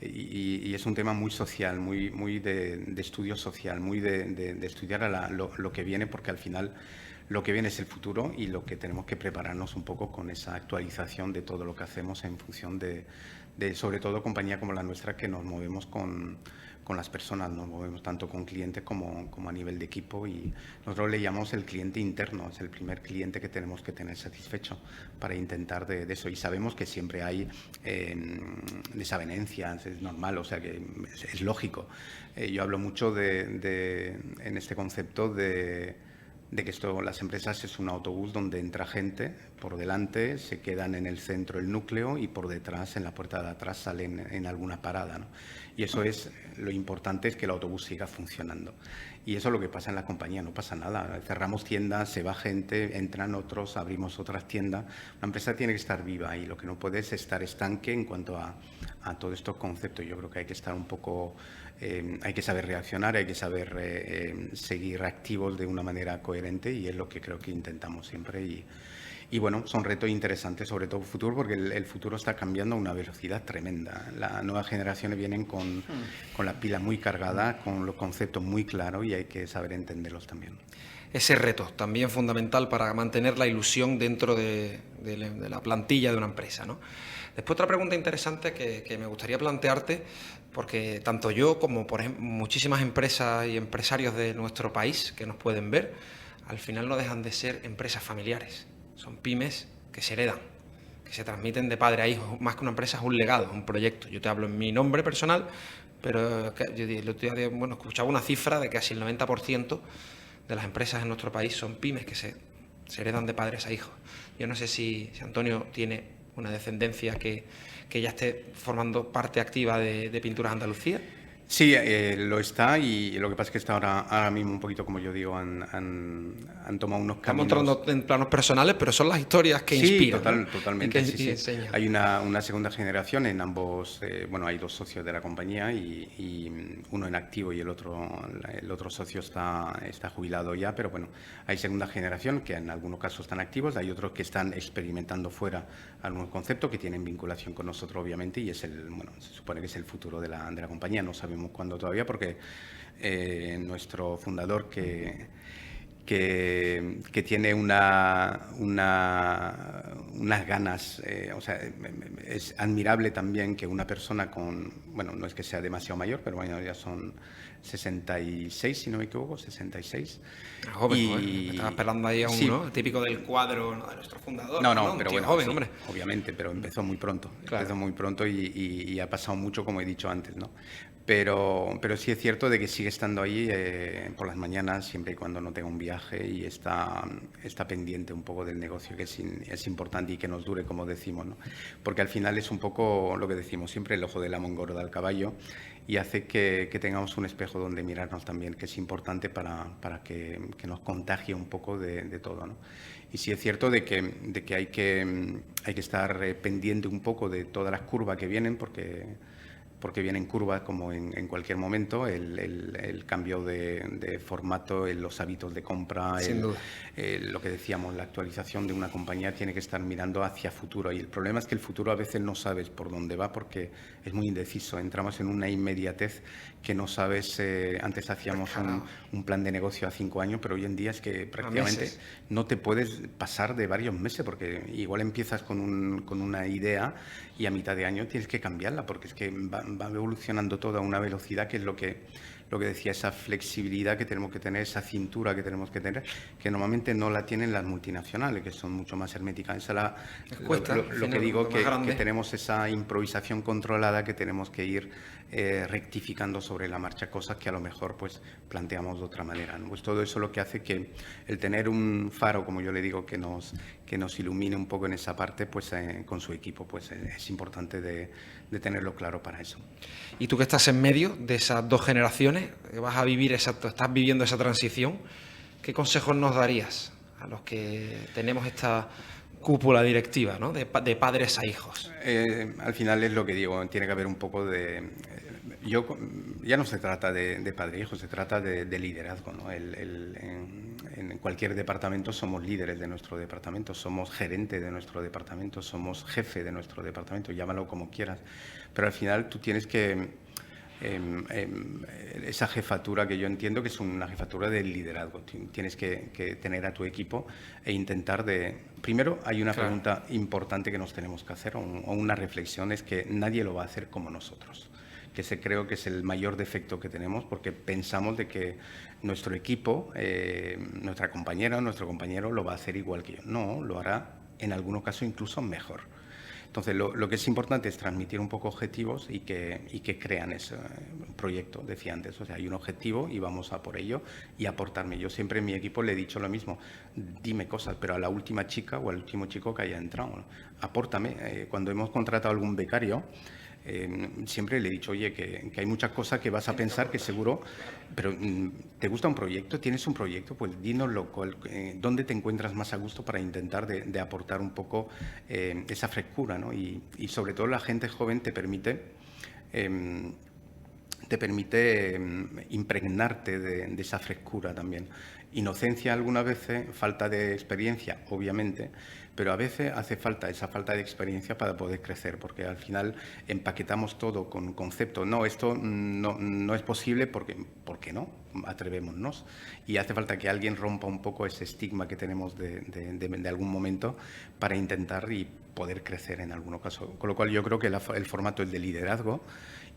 y es un tema muy social, muy de estudio social, muy de estudiar lo que viene, porque al final lo que viene es el futuro y lo que tenemos que prepararnos un poco con esa actualización de todo lo que hacemos en función de sobre todo, compañía como la nuestra, que nos movemos con las personas, nos movemos tanto con clientes como a nivel de equipo, y nosotros le llamamos el cliente interno, es el primer cliente que tenemos que tener satisfecho para intentar de eso, y sabemos que siempre hay desavenencias, es normal, o sea que es lógico. Yo hablo mucho en este concepto de que las empresas es un autobús donde entra gente por delante, se quedan en el centro, el núcleo, y por detrás, en la puerta de atrás, salen en alguna parada, ¿no? Y eso es lo importante, es que el autobús siga funcionando. Y eso es lo que pasa en la compañía, no pasa nada. Cerramos tiendas, se va gente, entran otros, abrimos otras tiendas. Una empresa tiene que estar viva y lo que no puede es estar estanque en cuanto a todos estos conceptos. Yo creo que hay que estar un poco... hay que saber reaccionar, hay que saber seguir activos de una manera coherente, y es lo que creo que intentamos siempre. Y bueno, son retos interesantes, sobre todo el futuro, porque el futuro está cambiando a una velocidad tremenda. Las nuevas generaciones vienen con la pila muy cargada, con los conceptos muy claros, y hay que saber entenderlos también. Ese reto también fundamental para mantener la ilusión dentro de la plantilla de una empresa, ¿no? Después, otra pregunta interesante que me gustaría plantearte, porque tanto yo como por ejemplo, muchísimas empresas y empresarios de nuestro país que nos pueden ver, al final no dejan de ser empresas familiares. Son pymes que se heredan, que se transmiten de padre a hijo. Más que una empresa es un legado, es un proyecto. Yo te hablo en mi nombre personal, pero yo escuchaba una cifra de que casi el 90% de las empresas en nuestro país son pymes que se heredan de padres a hijos. Yo no sé si Antonio tiene una descendencia que ya esté formando parte activa de Pinturas Andalucía. Sí, lo está, y lo que pasa es que está ahora mismo un poquito, como yo digo, han tomado unos caminos. Estamos entrando en planos personales, pero son las historias que inspiran. Totalmente. Sí. Hay una segunda generación en ambos, hay dos socios de la compañía, y uno en activo y el otro socio está jubilado ya, pero bueno, hay segunda generación que en algunos casos están activos, hay otros que están experimentando fuera algunos conceptos que tienen vinculación con nosotros, obviamente, y se supone que es el futuro de la compañía. No sabemos cuándo todavía, porque nuestro fundador, que que tiene unas ganas, o sea, es admirable también que una persona con, bueno, no es que sea demasiado mayor, pero bueno, ya son 66, si no me equivoco, 66. Joven, joven. Me estaba esperando ahí a un, sí, ¿no? Típico del cuadro, ¿no?, de nuestro fundador. no, Un pero tío bueno, joven, sí, hombre. obviamente, pero empezó muy pronto. Claro. Empezó muy pronto y ha pasado mucho, como he dicho antes, ¿no? Pero sí es cierto de que sigue estando ahí por las mañanas, siempre y cuando no tenga un viaje, y está pendiente un poco del negocio, que es importante y que nos dure, como decimos, ¿no? Porque al final es un poco lo que decimos siempre, el ojo del amo engorda al caballo, y hace que tengamos un espejo donde mirarnos también, que es importante para que nos contagie un poco de todo, ¿no? Y sí es cierto de que hay que estar pendiente un poco de todas las curvas que vienen, porque vienen curvas como en cualquier momento, el cambio de formato, los hábitos de compra, Sin duda. lo que decíamos, la actualización de una compañía tiene que estar mirando hacia futuro. Y el problema es que el futuro a veces no sabes por dónde va porque es muy indeciso. Entramos en una inmediatez que no sabes. Antes hacíamos un plan de negocio a 5 años, pero hoy en día es que prácticamente no te puedes pasar de varios meses, porque igual empiezas con una idea y a mitad de año tienes que cambiarla, porque es que va evolucionando todo a una velocidad que es lo que decía, esa flexibilidad que tenemos que tener, esa cintura que tenemos que tener, que normalmente no la tienen las multinacionales, que son mucho más herméticas. Esa lo que digo, que tenemos esa improvisación controlada, que tenemos que ir rectificando sobre la marcha cosas que a lo mejor pues planteamos de otra manera, ¿no? Pues todo eso lo que hace que el tener un faro, como yo le digo, que nos ilumine un poco en esa parte, pues con su equipo, pues es importante de tenerlo claro para eso. Y tú que estás en medio de esas dos generaciones, que vas a vivir estás viviendo esa transición, ¿qué consejos nos darías a los que tenemos esta cúpula directiva, ¿no?, de padres a hijos? Al final es lo que digo, tiene que haber un poco de... ya no se trata de padre e hijo, se trata de liderazgo, ¿no? En cualquier departamento somos líderes de nuestro departamento, somos gerente de nuestro departamento, somos jefe de nuestro departamento, llámalo como quieras, pero al final tú tienes que... esa jefatura, que yo entiendo que es una jefatura del liderazgo. Tienes que tener a tu equipo e intentar de... Primero, hay una pregunta importante que nos tenemos que hacer, o una reflexión, es que nadie lo va a hacer como nosotros, que creo que es el mayor defecto que tenemos, porque pensamos de que nuestro equipo, nuestra compañera o nuestro compañero lo va a hacer igual que yo. No, lo hará en algunos casos incluso mejor. Entonces, lo que es importante es transmitir un poco objetivos y que crean ese proyecto, decía antes. O sea, hay un objetivo y vamos a por ello y aportarme. Yo siempre en mi equipo le he dicho lo mismo, dime cosas, pero a la última chica o al último chico que haya entrado, apórtame. Cuando hemos contratado algún becario, siempre le he dicho, oye, que hay muchas cosas que vas a pensar que seguro, pero ¿te gusta un proyecto? ¿Tienes un proyecto? Pues dínoslo, ¿dónde te encuentras más a gusto para intentar de aportar un poco esa frescura, ¿no? Y sobre todo la gente joven te permite impregnarte de esa frescura también. Inocencia algunas veces, falta de experiencia, obviamente, pero a veces hace falta esa falta de experiencia para poder crecer, porque al final empaquetamos todo con conceptos. No, esto no es posible porque no, atrevémonos. Y hace falta que alguien rompa un poco ese estigma que tenemos de algún momento para intentar y poder crecer en algún caso. Con lo cual yo creo que el formato es de liderazgo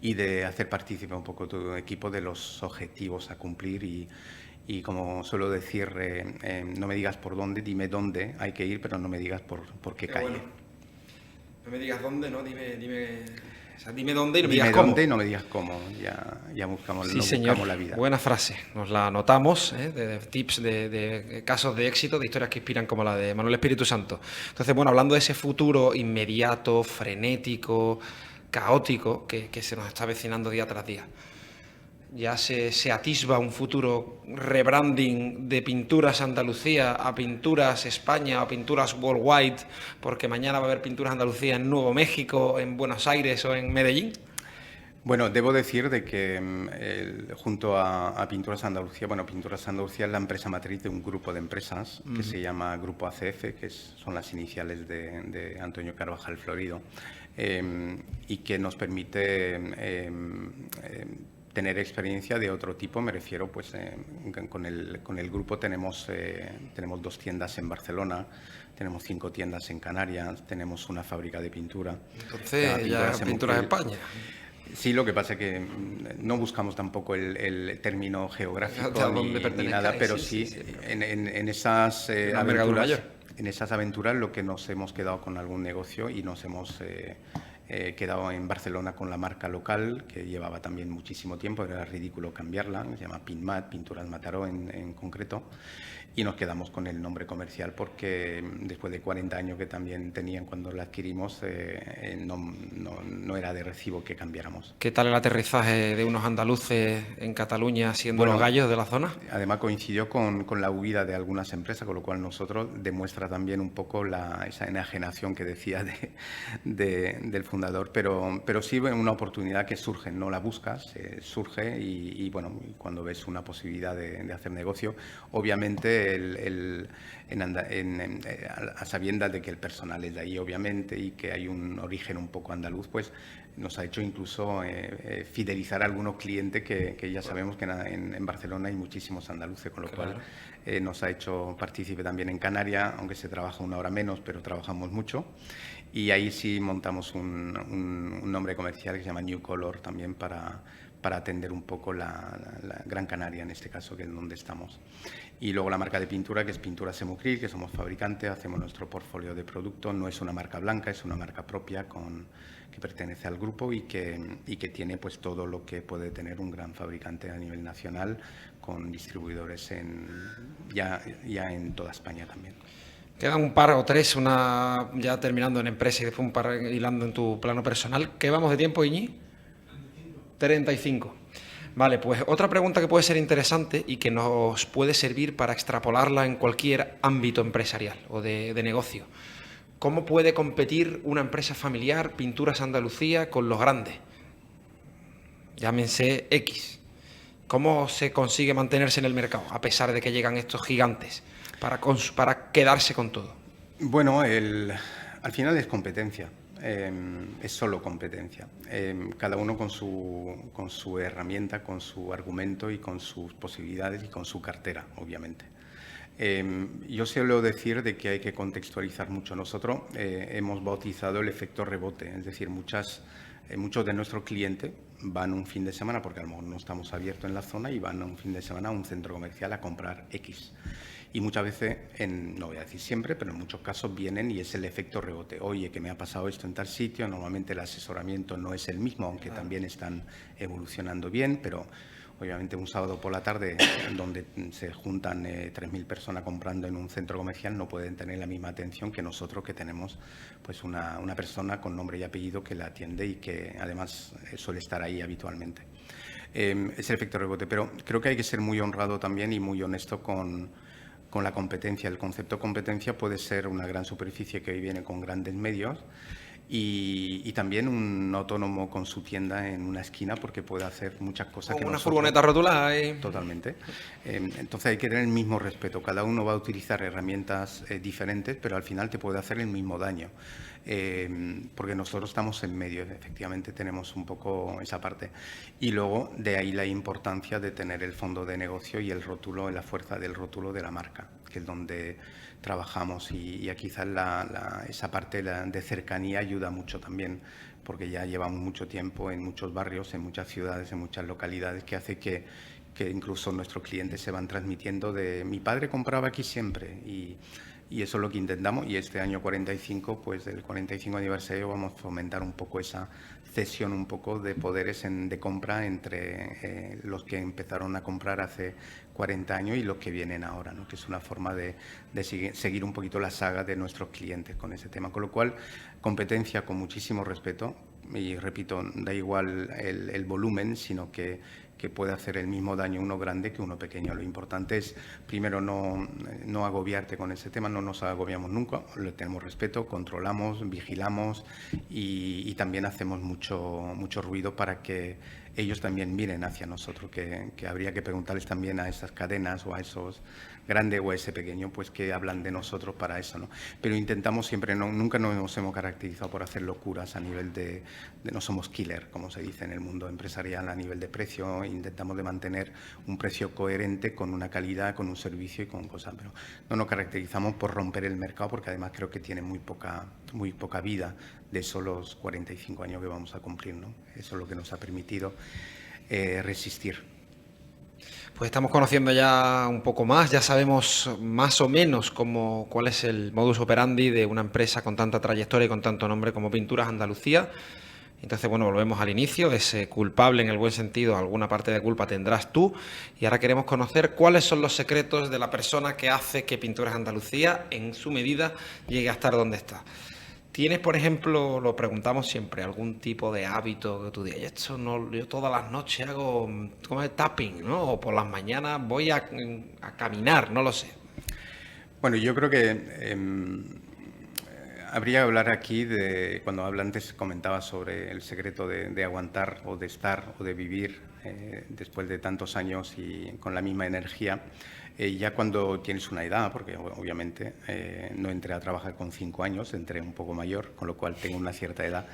y de hacer partícipe un poco tu equipo de los objetivos a cumplir y como suelo decir, no me digas por dónde, dime dónde hay que ir, pero no me digas por qué calle. Bueno. No me digas dónde, ¿no? Dime, o sea, dime dónde y no me digas cómo. Dime dónde y no me digas cómo. Ya buscamos, sí, buscamos la vida. Buena frase. Nos la anotamos, de tips de casos de éxito, de historias que inspiran como la de Manuel Espíritu Santo. Entonces, bueno, hablando de ese futuro inmediato, frenético, caótico, que se nos está avecinando día tras día. Ya se atisba un futuro rebranding de Pinturas Andalucía a Pinturas España, a Pinturas Worldwide, porque mañana va a haber Pinturas Andalucía en Nuevo México, en Buenos Aires o en Medellín. Bueno, debo decir de que junto a Pinturas Andalucía, Pinturas Andalucía es la empresa matriz de un grupo de empresas que se llama Grupo ACF, que son las iniciales de Antonio Carvajal Florido, y que nos permite tener experiencia de otro tipo, me refiero, pues con el grupo tenemos 2 tiendas en Barcelona, tenemos 5 tiendas en Canarias, tenemos una fábrica de pintura. Entonces, ya Pinturas España. Sí, lo que pasa es que no buscamos tampoco el término geográfico ni nada, pero sí, en esas aventuras lo que nos hemos quedado con algún negocio y nos hemos quedado en Barcelona con la marca local, que llevaba también muchísimo tiempo, era ridículo cambiarla, se llama Pinmat, Pinturas Mataró en concreto, y nos quedamos con el nombre comercial porque después de 40 años que también tenían cuando la adquirimos, no era de recibo que cambiáramos. ¿Qué tal el aterrizaje de unos andaluces en Cataluña siendo los gallos de la zona? Además coincidió con la huida de algunas empresas, con lo cual nosotros demuestra también un poco esa enajenación que decía del fundador, pero sí una oportunidad que surge, no la buscas, surge y bueno, cuando ves una posibilidad de hacer negocio, obviamente a sabiendas de que el personal es de ahí, obviamente, y que hay un origen un poco andaluz, pues nos ha hecho incluso fidelizar a algunos clientes que ya sabemos que en Barcelona hay muchísimos andaluces, con lo cual nos ha hecho partícipe también en Canarias, aunque se trabaja 1 hora menos, pero trabajamos mucho. Y ahí sí montamos un nombre comercial que se llama New Color también para atender un poco la Gran Canaria, en este caso, que es donde estamos. Y luego la marca de pintura, que es Pintura Semucril, que somos fabricantes, hacemos nuestro portfolio de productos. No es una marca blanca, es una marca propia que pertenece al grupo y que tiene pues todo lo que puede tener un gran fabricante a nivel nacional, con distribuidores ya en toda España también. Quedan un par o tres, una ya terminando en empresa y después un par hilando en tu plano personal. ¿Qué vamos de tiempo, Iñi? 35. Vale, pues otra pregunta que puede ser interesante y que nos puede servir para extrapolarla en cualquier ámbito empresarial o de negocio. ¿Cómo puede competir una empresa familiar, Pinturas Andalucía, con los grandes? Llámense X. ¿Cómo se consigue mantenerse en el mercado a pesar de que llegan estos gigantes para quedarse con todo? Bueno, al final es competencia. Es solo competencia. Cada uno con su herramienta, con su argumento y con sus posibilidades y con su cartera, obviamente. Yo suelo decir de que hay que contextualizar mucho. Nosotros hemos bautizado el efecto rebote, es decir, muchos de nuestros clientes van un fin de semana, porque a lo mejor no estamos abiertos en la zona, y van un fin de semana a un centro comercial a comprar X. Y muchas veces, no voy a decir siempre, pero en muchos casos vienen y es el efecto rebote. Oye, que me ha pasado esto en tal sitio. Normalmente el asesoramiento no es el mismo, aunque también están evolucionando bien, pero obviamente un sábado por la tarde donde se juntan 3.000 personas comprando en un centro comercial no pueden tener la misma atención que nosotros, que tenemos pues una persona con nombre y apellido que la atiende y que además suele estar ahí habitualmente. Es el efecto rebote, pero creo que hay que ser muy honrado también y muy honesto con la competencia. El concepto competencia puede ser una gran superficie que hoy viene con grandes medios y también un autónomo con su tienda en una esquina, porque puede hacer muchas cosas. Con una furgoneta rotulada. Totalmente. Entonces hay que tener el mismo respeto. Cada uno va a utilizar herramientas diferentes, pero al final te puede hacer el mismo daño. Porque nosotros estamos en medio, efectivamente tenemos un poco esa parte. Y luego de ahí la importancia de tener el fondo de negocio y el rótulo, la fuerza del rótulo de la marca, que es donde trabajamos, y quizás esa parte de cercanía ayuda mucho también, porque ya llevamos mucho tiempo en muchos barrios, en muchas ciudades, en muchas localidades, que hace que incluso nuestros clientes se van transmitiendo de mi padre compraba aquí siempre, y eso es lo que intentamos. Y este año 45, pues del 45 aniversario, vamos a fomentar un poco esa cesión un poco de poderes de compra entre los que empezaron a comprar hace 40 años y los que vienen ahora, ¿no? Que es una forma de seguir un poquito la saga de nuestros clientes con ese tema. Con lo cual, competencia con muchísimo respeto, y repito, da igual el volumen, sino que puede hacer el mismo daño uno grande que uno pequeño. Lo importante es, primero, no agobiarte con ese tema. No nos agobiamos nunca, le tenemos respeto, controlamos, vigilamos y también hacemos mucho ruido para que ellos también miren hacia nosotros, que habría que preguntarles también a esas cadenas o a esos grandes o a ese pequeño, pues que hablan de nosotros para eso, ¿no? Pero intentamos siempre, nunca nos hemos caracterizado por hacer locuras a nivel de no somos killer, como se dice en el mundo empresarial, a nivel de precio, intentamos de mantener un precio coherente con una calidad, con un servicio y con cosas, pero no nos caracterizamos por romper el mercado, porque además creo que tiene muy poca vida de esos los 45 años que vamos a cumplir, ¿no? Eso es lo que nos ha permitido resistir. Pues estamos conociendo ya un poco más, ya sabemos más o menos cuál es el modus operandi de una empresa con tanta trayectoria y con tanto nombre como Pinturas Andalucía. Entonces, bueno, volvemos al inicio, ese culpable en el buen sentido, alguna parte de culpa tendrás tú. Y ahora queremos conocer cuáles son los secretos de la persona que hace que Pinturas Andalucía, en su medida, llegue a estar donde está. ¿Tienes, por ejemplo, lo preguntamos siempre, algún tipo de hábito que tú digas, esto no, yo todas las noches hago como tapping, ¿no? O por las mañanas voy a caminar, no lo sé. Bueno, yo creo que habría que hablar aquí de, cuando antes comentaba sobre el secreto de aguantar o de estar o de vivir después de tantos años y con la misma energía. Ya cuando tienes una edad, porque obviamente no entré a trabajar con 5 años, entré un poco mayor, con lo cual tengo una cierta edad.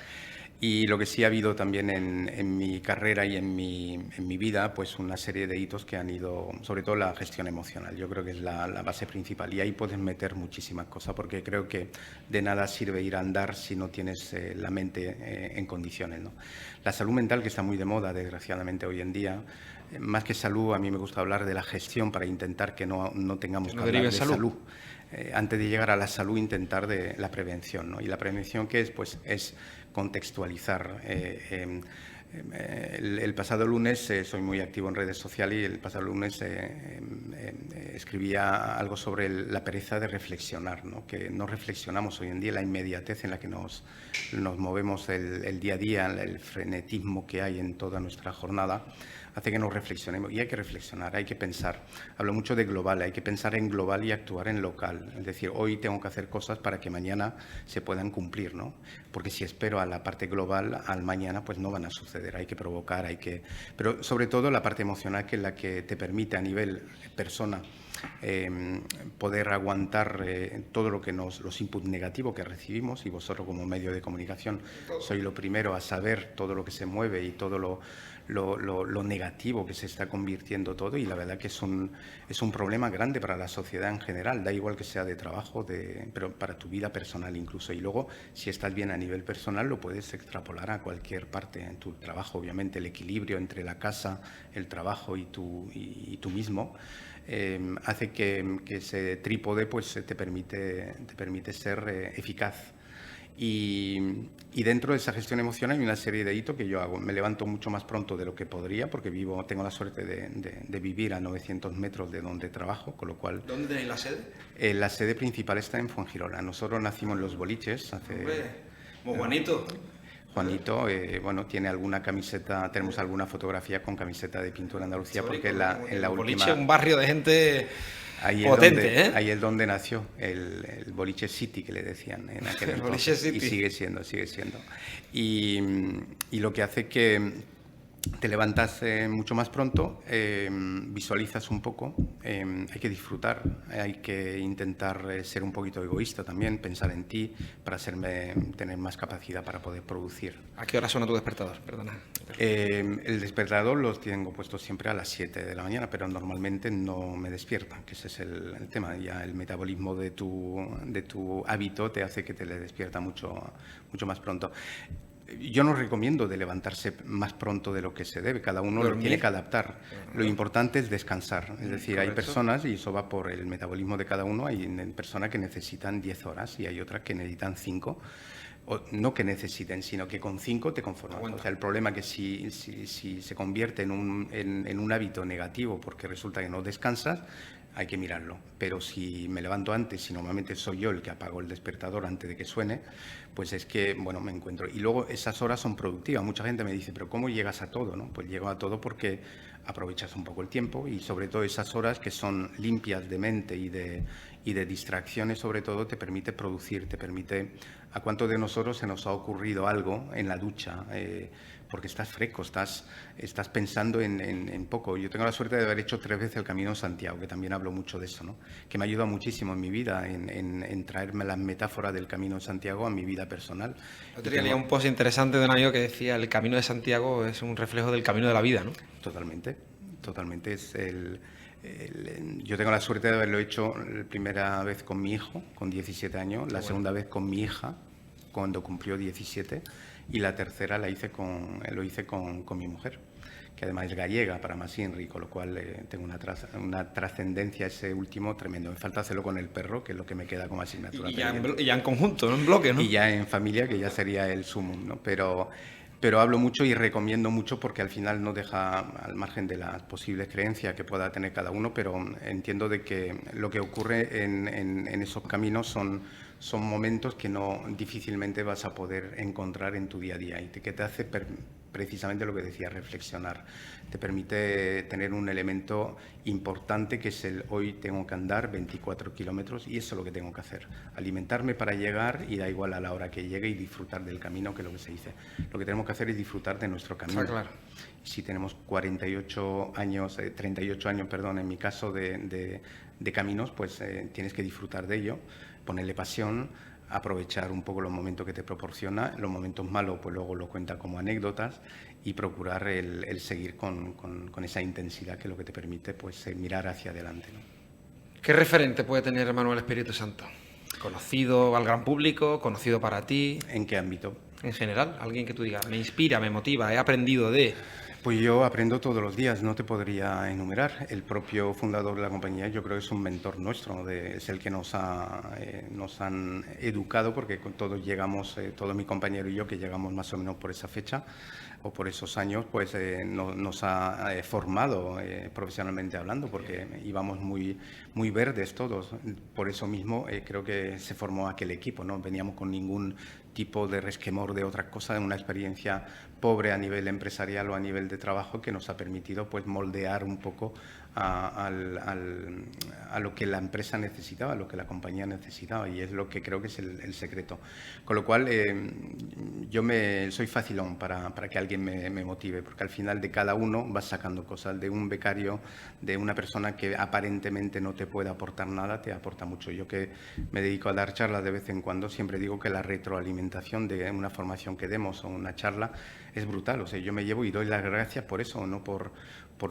Y lo que sí ha habido también en mi carrera y en mi vida, pues una serie de hitos que han ido, sobre todo la gestión emocional, yo creo que es la base principal. Y ahí puedes meter muchísimas cosas, porque creo que de nada sirve ir a andar si no tienes la mente en condiciones, ¿no? La salud mental, que está muy de moda, desgraciadamente, hoy en día, más que salud, a mí me gusta hablar de la gestión para intentar que no tengamos que hablar de salud. Antes de llegar a la salud, intentar de la prevención, ¿no? Y la prevención, ¿qué es? Pues es contextualizar. El pasado lunes, soy muy activo en redes sociales, y el pasado lunes escribía algo sobre la pereza de reflexionar, ¿no? Que no reflexionamos hoy en día, la inmediatez en la que nos movemos el día a día, el frenetismo que hay en toda nuestra jornada, hace que nos reflexionemos. Y hay que reflexionar, hay que pensar. Hablo mucho de global, hay que pensar en global y actuar en local. Es decir, hoy tengo que hacer cosas para que mañana se puedan cumplir, ¿no? Porque si espero a la parte global, al mañana, pues no van a suceder. Hay que provocar, pero sobre todo la parte emocional, que es la que te permite a nivel persona poder aguantar todo lo que los inputs negativos que recibimos, y vosotros como medio de comunicación sois lo primero a saber todo lo que se mueve y todo lo negativo que se está convirtiendo todo, y la verdad que es un problema grande para la sociedad en general, da igual que sea de trabajo, pero para tu vida personal incluso. Y luego, si estás bien a nivel personal, lo puedes extrapolar a cualquier parte en tu trabajo. Obviamente el equilibrio entre la casa, el trabajo y tú mismo hace que ese trípode pues te permite ser eficaz. Y dentro de esa gestión emocional hay una serie de hitos que yo hago. Me levanto mucho más pronto de lo que podría, porque tengo la suerte de vivir a 900 metros de donde trabajo, con lo cual... ¿Dónde tenéis la sede? La sede principal está en Fuengirola. Nosotros nacimos en Los Boliches hace... Hombre, muy bonito. Juanito, bueno, tiene alguna camiseta, tenemos alguna fotografía con camiseta de Pintura Andalucía, porque en la última... Boliche, un barrio de gente ahí potente, ¿eh? Ahí es donde nació el Boliche City, que le decían en aquel entonces. Y sigue siendo. Y lo que hace que te levantas mucho más pronto, visualizas un poco, hay que disfrutar, hay que intentar ser un poquito egoísta también, pensar en ti para tener más capacidad para poder producir. ¿A qué hora suena tu despertador? Perdona. El despertador los tengo puestos siempre a las 7 de la mañana, pero normalmente no me despiertan, que ese es el tema. Ya el metabolismo de tu hábito te hace que te le despierta mucho más pronto. Yo no recomiendo de levantarse más pronto de lo que se debe, cada uno lo tiene que adaptar. Lo importante es descansar, es decir, correcto. Hay personas, y eso va por el metabolismo de cada uno, hay personas que necesitan 10 horas y hay otras que necesitan 5, o no que necesiten, sino que con 5 te conformas. O sea, el problema es que si se convierte en un hábito negativo porque resulta que no descansas, hay que mirarlo. Pero si me levanto antes, y normalmente soy yo el que apago el despertador antes de que suene, pues es que, bueno, me encuentro. Y luego esas horas son productivas. Mucha gente me dice, pero ¿cómo llegas a todo, no? Pues llego a todo porque aprovechas un poco el tiempo y sobre todo esas horas que son limpias de mente y de distracciones, sobre todo, te permite producir, te permite... ¿A cuántos de nosotros se nos ha ocurrido algo en la ducha? Porque estás fresco, estás pensando en poco. Yo tengo la suerte de haber hecho 3 veces el Camino de Santiago, que también hablo mucho de eso, ¿no? Que me ayuda muchísimo en mi vida, en traerme las metáforas del Camino de Santiago a mi vida personal. Yo tenía un post interesante de un amigo que decía: el Camino de Santiago es un reflejo del camino de la vida, ¿no? Totalmente, totalmente. Yo tengo la suerte de haberlo hecho la primera vez con mi hijo, con 17 años, la segunda vez con mi hija, cuando cumplió 17, y la tercera lo hice con mi mujer, que además es gallega, para más Inri, con lo cual tengo una trascendencia ese último tremendo. Me falta hacerlo con el perro, que es lo que me queda como asignatura. Y ya en conjunto, no en bloque, ¿no? Y ya en familia, que ya sería el sumum, ¿no? Pero hablo mucho y recomiendo mucho porque al final no deja al margen de las posibles creencias que pueda tener cada uno, pero entiendo de que lo que ocurre en esos caminos son momentos que no difícilmente vas a poder encontrar en tu día a día y que te hace precisamente lo que decía, reflexionar. Te permite tener un elemento importante que es el hoy tengo que andar 24 kilómetros y eso es lo que tengo que hacer. Alimentarme para llegar y da igual a la hora que llegue y disfrutar del camino, que es lo que se dice. Lo que tenemos que hacer es disfrutar de nuestro camino. Claro. Si tenemos 38 años, 38 años, perdón, en mi caso de caminos, pues tienes que disfrutar de ello, ponerle pasión, aprovechar un poco los momentos que te proporciona, los momentos malos pues luego lo cuenta como anécdotas y procurar el seguir con esa intensidad que es lo que te permite pues mirar hacia adelante, ¿no? ¿Qué referente puede tener Manuel Espíritu Santo? ¿Conocido al gran público? ¿Conocido para ti? ¿En qué ámbito? En general, alguien que tú digas, me inspira, me motiva, he aprendido de... Pues yo aprendo todos los días, no te podría enumerar. El propio fundador de la compañía yo creo que es un mentor nuestro, es el que nos han educado, porque todos llegamos, todo mi compañero y yo, que llegamos más o menos por esa fecha o por esos años, pues nos ha formado profesionalmente hablando, porque íbamos muy verdes todos. Por eso mismo creo que se formó aquel equipo, no veníamos con ningún tipo de resquemor de otras cosas, de una experiencia pobre a nivel empresarial o a nivel de trabajo que nos ha permitido pues moldear un poco a lo que la empresa necesitaba, a lo que la compañía necesitaba, y es lo que creo que es el secreto. Con lo cual yo soy facilón para que alguien me motive, porque al final de cada uno vas sacando cosas. De un becario, de una persona que aparentemente no te puede aportar nada, te aporta mucho. Yo que me dedico a dar charlas de vez en cuando, siempre digo que la retroalimentación de una formación que demos o una charla es brutal. O sea, yo me llevo y doy las gracias por eso, no por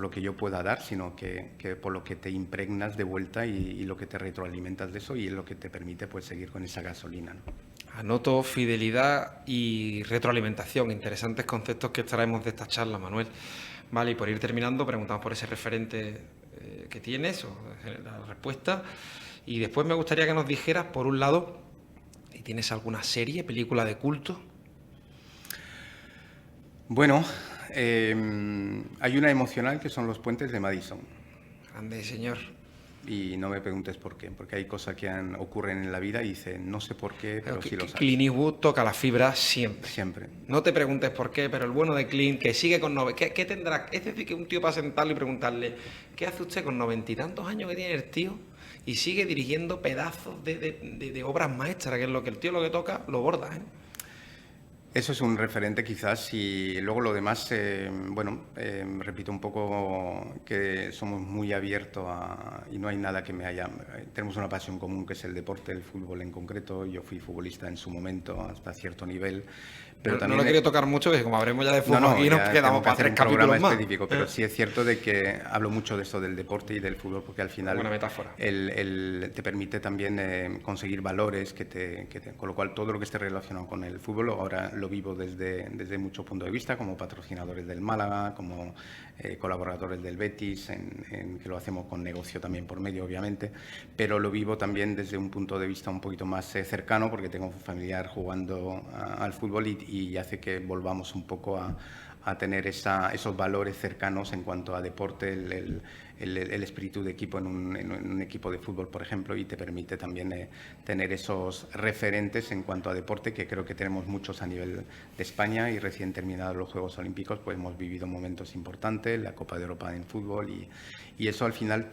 lo que yo pueda dar, sino que por lo que te impregnas de vuelta y lo que te retroalimentas de eso, y es lo que te permite pues seguir con esa gasolina, ¿no? Anoto fidelidad y retroalimentación, interesantes conceptos que extraemos de esta charla, Manuel. Vale, y por ir terminando, preguntamos por ese referente que tienes, o la respuesta, y después me gustaría que nos dijeras, por un lado, si tienes alguna serie, película de culto. Bueno, hay una emocional que son Los puentes de Madison. Grande, señor. Y no me preguntes por qué, porque hay cosas que ocurren en la vida y dicen, no sé por qué, pero sí lo sabes. Clint Eastwood toca la fibra siempre. Siempre. No te preguntes por qué, pero el bueno de Clint, que sigue con... ¿Qué tendrá? Es decir, que un tío para sentarle y preguntarle, ¿qué hace usted con 90 y tantos años que tiene el tío? Y sigue dirigiendo pedazos de obras maestras, que es lo que el tío lo que toca, lo borda, ¿eh? Eso es un referente quizás, y luego lo demás, repito un poco que somos muy abiertos y no hay nada que me haya... Tenemos una pasión común que es el deporte, el fútbol en concreto. Yo fui futbolista en su momento hasta cierto nivel. Pero no también lo quería tocar mucho, porque como habremos ya de fútbol aquí nos quedamos para 3 capítulos más. Específico, pero sí es cierto de que hablo mucho de esto del deporte y del fútbol, porque al final buena metáfora. Te permite también conseguir valores, con lo cual todo lo que esté relacionado con el fútbol ahora lo vivo desde muchos puntos de vista, como patrocinadores del Málaga, como colaboradores del Betis, que lo hacemos con negocio también por medio, obviamente, pero lo vivo también desde un punto de vista un poquito más cercano, porque tengo un familiar jugando al fútbol y hace que volvamos un poco tener esos valores cercanos en cuanto a deporte, el espíritu de equipo en un equipo de fútbol, por ejemplo, y te permite también tener esos referentes en cuanto a deporte, que creo que tenemos muchos a nivel de España, y recién terminados los Juegos Olímpicos pues hemos vivido momentos importantes, la Copa de Europa en fútbol, y eso al final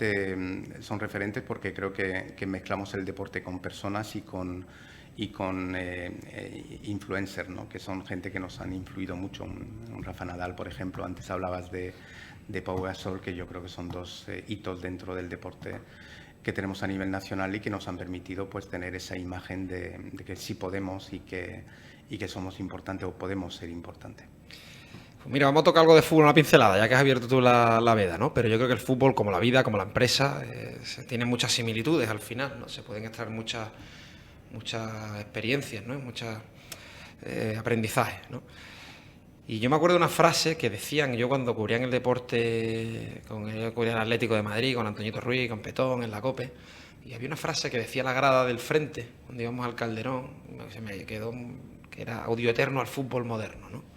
son referentes porque creo que mezclamos el deporte con personas y con influencers, ¿no? Que son gente que nos han influido mucho. Un Rafa Nadal, por ejemplo, antes hablabas de Pau Gasol, que yo creo que son dos hitos dentro del deporte que tenemos a nivel nacional y que nos han permitido pues tener esa imagen de que sí podemos y que somos importantes o podemos ser importantes. Pues mira, vamos a tocar algo de fútbol, una pincelada, ya que has abierto tú la veda, ¿no? Pero yo creo que el fútbol, como la vida, como la empresa, tiene muchas similitudes al final, ¿no? Se pueden extraer muchas experiencias, ¿no? Muchos aprendizajes, ¿no? Y yo me acuerdo de una frase que decían, yo cuando cubrían el deporte, yo cubría el Atlético de Madrid, con Antoñito Ruiz, con Petón, en la COPE, y había una frase que decía la grada del frente, cuando íbamos al Calderón, se me quedó, que era audio eterno al fútbol moderno, ¿no?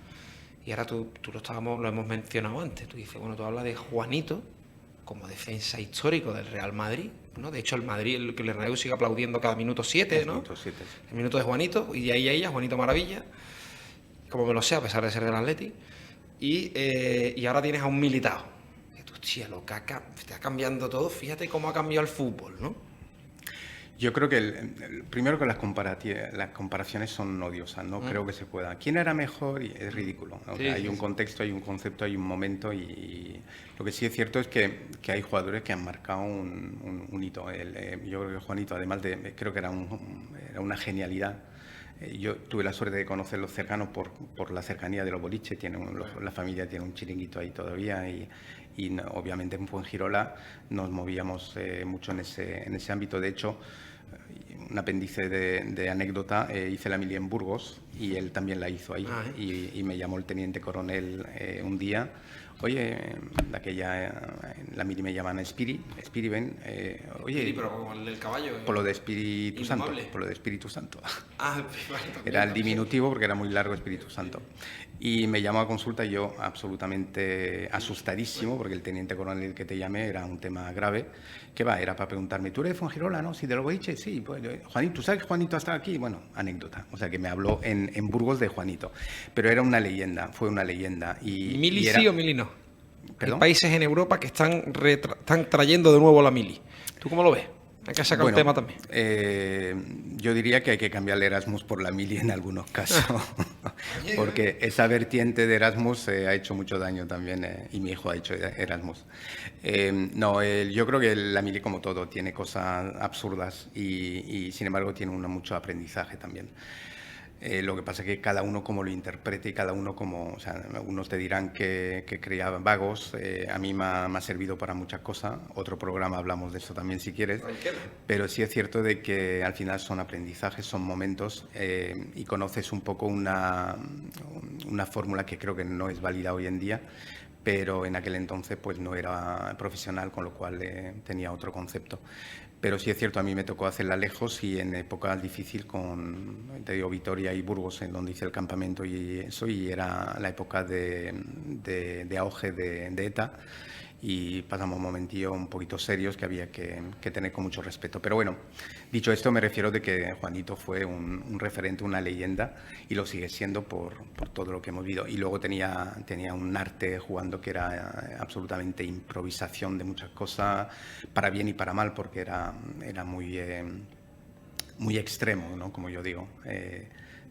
Y ahora tú lo hemos mencionado antes, tú dices, bueno, tú hablas de Juanito como defensa histórico del Real Madrid, ¿no? De hecho, el Madrid, el Bernabéu sigue aplaudiendo cada minuto 7, ¿no? Minuto 7, sí. El minuto de Juanito, y de ahí a ella, Juanito Maravilla, como me lo sé, a pesar de ser del Atleti, y ahora tienes a un Militao. Que tú, cielo, está cambiando todo, fíjate cómo ha cambiado el fútbol, ¿no? Yo creo que primero que las comparaciones son odiosas, no creo que se pueda. ¿Quién era mejor? Y es ridículo. ¿No? Sí, hay un contexto, hay un concepto, hay un momento, y lo que sí es cierto es que hay jugadores que han marcado un hito. Yo creo que Juanito, además creo que era una genialidad. Yo tuve la suerte de conocerlos cercanos por la cercanía de los boliches. La familia tiene un chiringuito ahí todavía, y obviamente en Fuengirola nos movíamos mucho en ese ámbito. De hecho, un apéndice de anécdota, hice la mili en Burgos y él también la hizo ahí. Y me llamó el teniente coronel un día. Oye, la mili me llaman Spiri, ven. Oye, Sí, pero como el del caballo. por lo de Espíritu Santo. Indomable. Por lo de Espíritu Santo. Vale, Era el diminutivo porque era muy largo, Espíritu Santo. Y me llamó a consulta y yo absolutamente asustadísimo, porque el teniente coronel que te llamé era un tema grave. ¿Qué va? Era para preguntarme, ¿tú eres de Fuengirola, no? Sí, de los boliches, sí. Pues, Juanito, ¿tú sabes que Juanito ha estado aquí? Bueno, anécdota. O sea, que me habló en Burgos de Juanito. Pero era una leyenda, fue una leyenda. ¿Mili sí o Mili no? ¿Perdón? Hay países en Europa que están trayendo de nuevo la Mili. ¿Tú cómo lo ves? Hay que sacar un tema también. Yo diría que hay que cambiar el Erasmus por la mili en algunos casos, porque esa vertiente de Erasmus ha hecho mucho daño también, y mi hijo ha hecho Erasmus. Yo creo que la mili, como todo, tiene cosas absurdas y sin embargo tiene mucho aprendizaje también. Lo que pasa es que cada uno como lo interprete y cada uno como, o sea, algunos te dirán que creaban vagos, a mí me ha servido para muchas cosas. Otro programa hablamos de eso también si quieres, pero sí es cierto de que al final son aprendizajes, son momentos, y conoces un poco una fórmula que creo que no es válida hoy en día, pero en aquel entonces pues no era profesional, con lo cual tenía otro concepto. Pero sí es cierto, a mí me tocó hacerla lejos y en épocas difíciles te digo, Vitoria y Burgos, en donde hice el campamento y eso, y era la época de auge de ETA, y pasamos momentillos un poquito serios que había que tener con mucho respeto. Pero bueno, dicho esto, me refiero de que Juanito fue un referente, una leyenda, y lo sigue siendo por todo lo que hemos vivido. Y luego tenía un arte jugando que era absolutamente improvisación de muchas cosas, para bien y para mal, porque era muy extremo, ¿no? Como yo digo,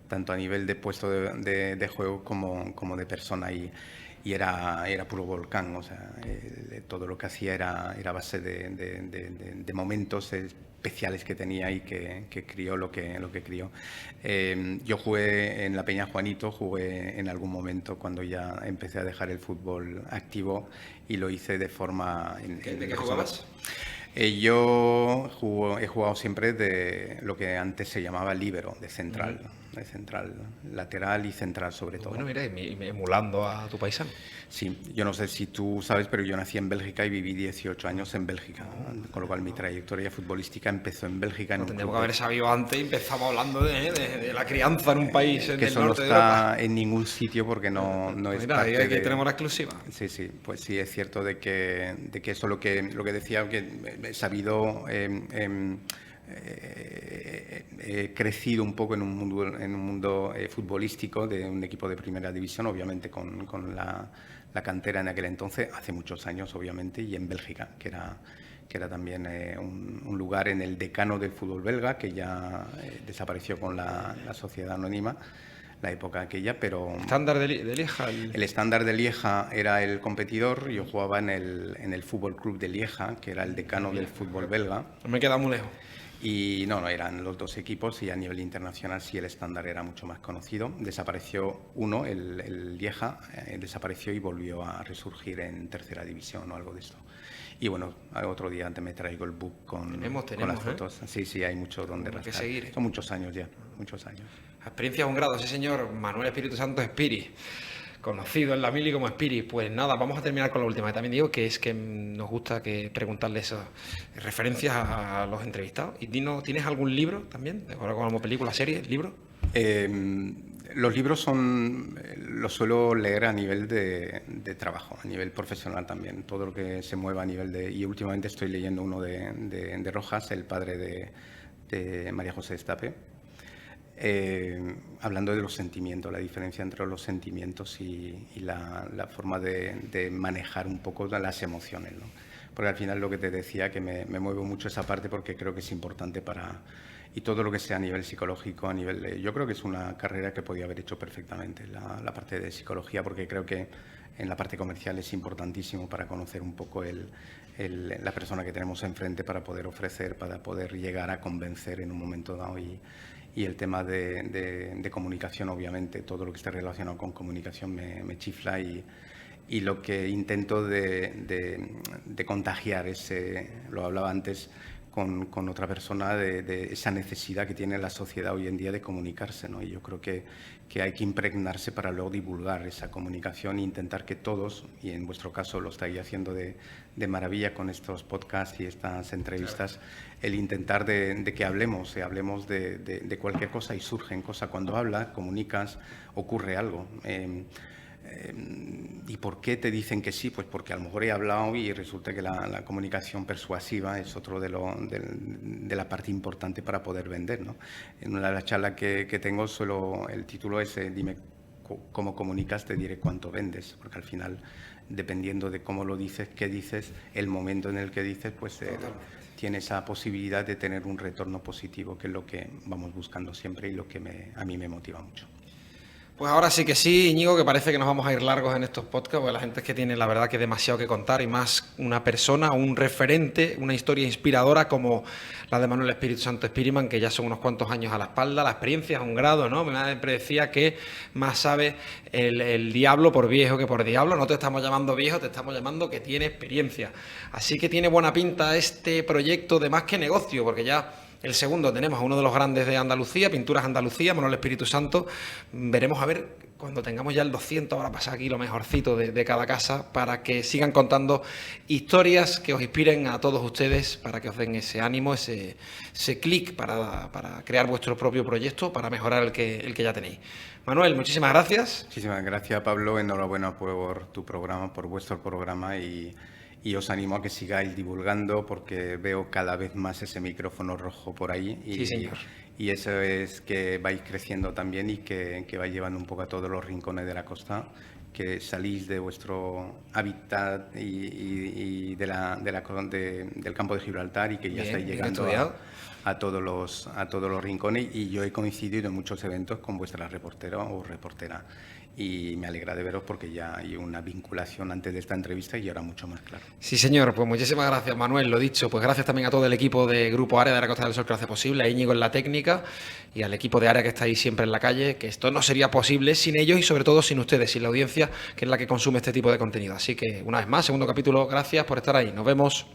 tanto a nivel de puesto de juego como de persona, y era puro volcán. O sea, todo lo que hacía era base de momentos especiales que tenía y que crió lo que crió. Yo jugué en la Peña Juanito, jugué en algún momento cuando ya empecé a dejar el fútbol activo, y lo hice de forma... ¿De qué jugabas? Yo he jugado siempre de lo que antes se llamaba líbero, de central. central, lateral y central sobre todo. Bueno, mira, emulando a tu paisano. Sí, yo no sé si tú sabes, pero yo nací en Bélgica y viví 18 años en Bélgica, con lo cual mi trayectoria futbolística empezó en Bélgica. En un Tendríamos club que haber sabido antes y empezamos hablando de la crianza en un país que del eso no norte de Europa. está en ningún sitio porque no Pues es mira, parte ahí de... tenemos la exclusiva. Sí, sí, pues sí, es cierto de que eso lo que decía, que he sabido... he crecido un poco en un mundo futbolístico de un equipo de primera división, obviamente con la cantera en aquel entonces, hace muchos años obviamente, y en Bélgica, que era también un lugar en el decano del fútbol belga, que ya desapareció con la sociedad anónima, la época aquella, pero... Estándar de Lieja. El estándar de Lieja era el competidor, yo jugaba en el Fútbol Club de Lieja, que era el decano del fútbol belga. No me queda muy lejos. Y no, eran los dos equipos y a nivel internacional sí el estándar era mucho más conocido. Desapareció uno, el Lieja, desapareció y volvió a resurgir en tercera división o algo de esto. Y bueno, otro día antes me traigo el book con las fotos. Sí, hay mucho donde rascar. Que seguir. Son muchos años ya, muchos años. Experiencia a un grado, sí señor, Manuel Espíritu Santo Espiri, conocido en la mili como Espiri. Pues nada, vamos a terminar con la última. También digo que es que nos gusta preguntarle esas referencias a los entrevistados. Y dinos, ¿tienes algún libro también? Ahora como película, serie, libro. Los libros los suelo leer a nivel de trabajo, a nivel profesional también. Todo lo que se mueva a nivel de... Y últimamente estoy leyendo uno de Rojas, el padre de María José Estape. Hablando de los sentimientos, la diferencia entre los sentimientos y la forma de manejar un poco las emociones, ¿no? Porque al final lo que te decía, que me muevo mucho esa parte porque creo que es importante y todo lo que sea a nivel psicológico, yo creo que es una carrera que podía haber hecho perfectamente, la parte de psicología, porque creo que en la parte comercial es importantísimo para conocer un poco la persona que tenemos enfrente para poder ofrecer, para poder llegar a convencer en un momento dado y el tema de comunicación, obviamente, todo lo que esté relacionado con comunicación me chifla y lo que intento de contagiar lo hablaba antes con otra persona, de esa necesidad que tiene la sociedad hoy en día de comunicarse, ¿no? Y yo creo que hay que impregnarse para luego divulgar esa comunicación e intentar que todos, y en vuestro caso lo estáis haciendo de maravilla con estos podcasts y estas entrevistas, claro, el intentar de que hablemos de cualquier cosa y surgen cosas. Cuando hablas, comunicas, ocurre algo. ¿Y por qué te dicen que sí? Pues porque a lo mejor he hablado y resulta que la comunicación persuasiva es otro de la parte importante para poder vender, ¿no? En una de las charlas que tengo, el título es dime cómo comunicas, te diré cuánto vendes, porque al final, dependiendo de cómo lo dices, qué dices, el momento en el que dices, pues tiene esa posibilidad de tener un retorno positivo, que es lo que vamos buscando siempre y lo que a mí me motiva mucho. Pues ahora sí que sí, Íñigo, que parece que nos vamos a ir largos en estos podcasts, porque la gente es que tiene, la verdad, que demasiado que contar, y más una persona, un referente, una historia inspiradora como la de Manuel Espíritu Santo Espíriman, que ya son unos cuantos años a la espalda, la experiencia es un grado, ¿no? Mi madre siempre decía que más sabe el diablo por viejo que por diablo. No te estamos llamando viejo, te estamos llamando que tiene experiencia. Así que tiene buena pinta este proyecto de Más que Negocio, porque ya... El segundo tenemos a uno de los grandes de Andalucía, Pinturas Andalucía, Manuel Espíritu Santo. Veremos a ver, cuando tengamos ya el 200, ahora pasa aquí lo mejorcito de cada casa, para que sigan contando historias que os inspiren a todos ustedes, para que os den ese ánimo, ese clic para crear vuestro propio proyecto, para mejorar el que ya tenéis. Manuel, muchísimas gracias. Muchísimas gracias, Pablo. Enhorabuena por tu programa, por vuestro programa, y os animo a que sigáis divulgando, porque veo cada vez más ese micrófono rojo por ahí. Sí, señor. Y eso es que vais creciendo también y que vais llevando un poco a todos los rincones de la costa, que salís de vuestro hábitat y del campo de Gibraltar, y que ya estáis llegando a todos los rincones. Y yo he coincidido en muchos eventos con vuestra reportera o reportera. Y me alegra de veros, porque ya hay una vinculación antes de esta entrevista y ahora mucho más claro. Sí, señor. Pues muchísimas gracias, Manuel. Lo dicho, pues gracias también a todo el equipo de Grupo Área de la Costa del Sol que lo hace posible, a Íñigo en la técnica y al equipo de Área que está ahí siempre en la calle, que esto no sería posible sin ellos y sobre todo sin ustedes, sin la audiencia que es la que consume este tipo de contenido. Así que una vez más, segundo capítulo, gracias por estar ahí. Nos vemos.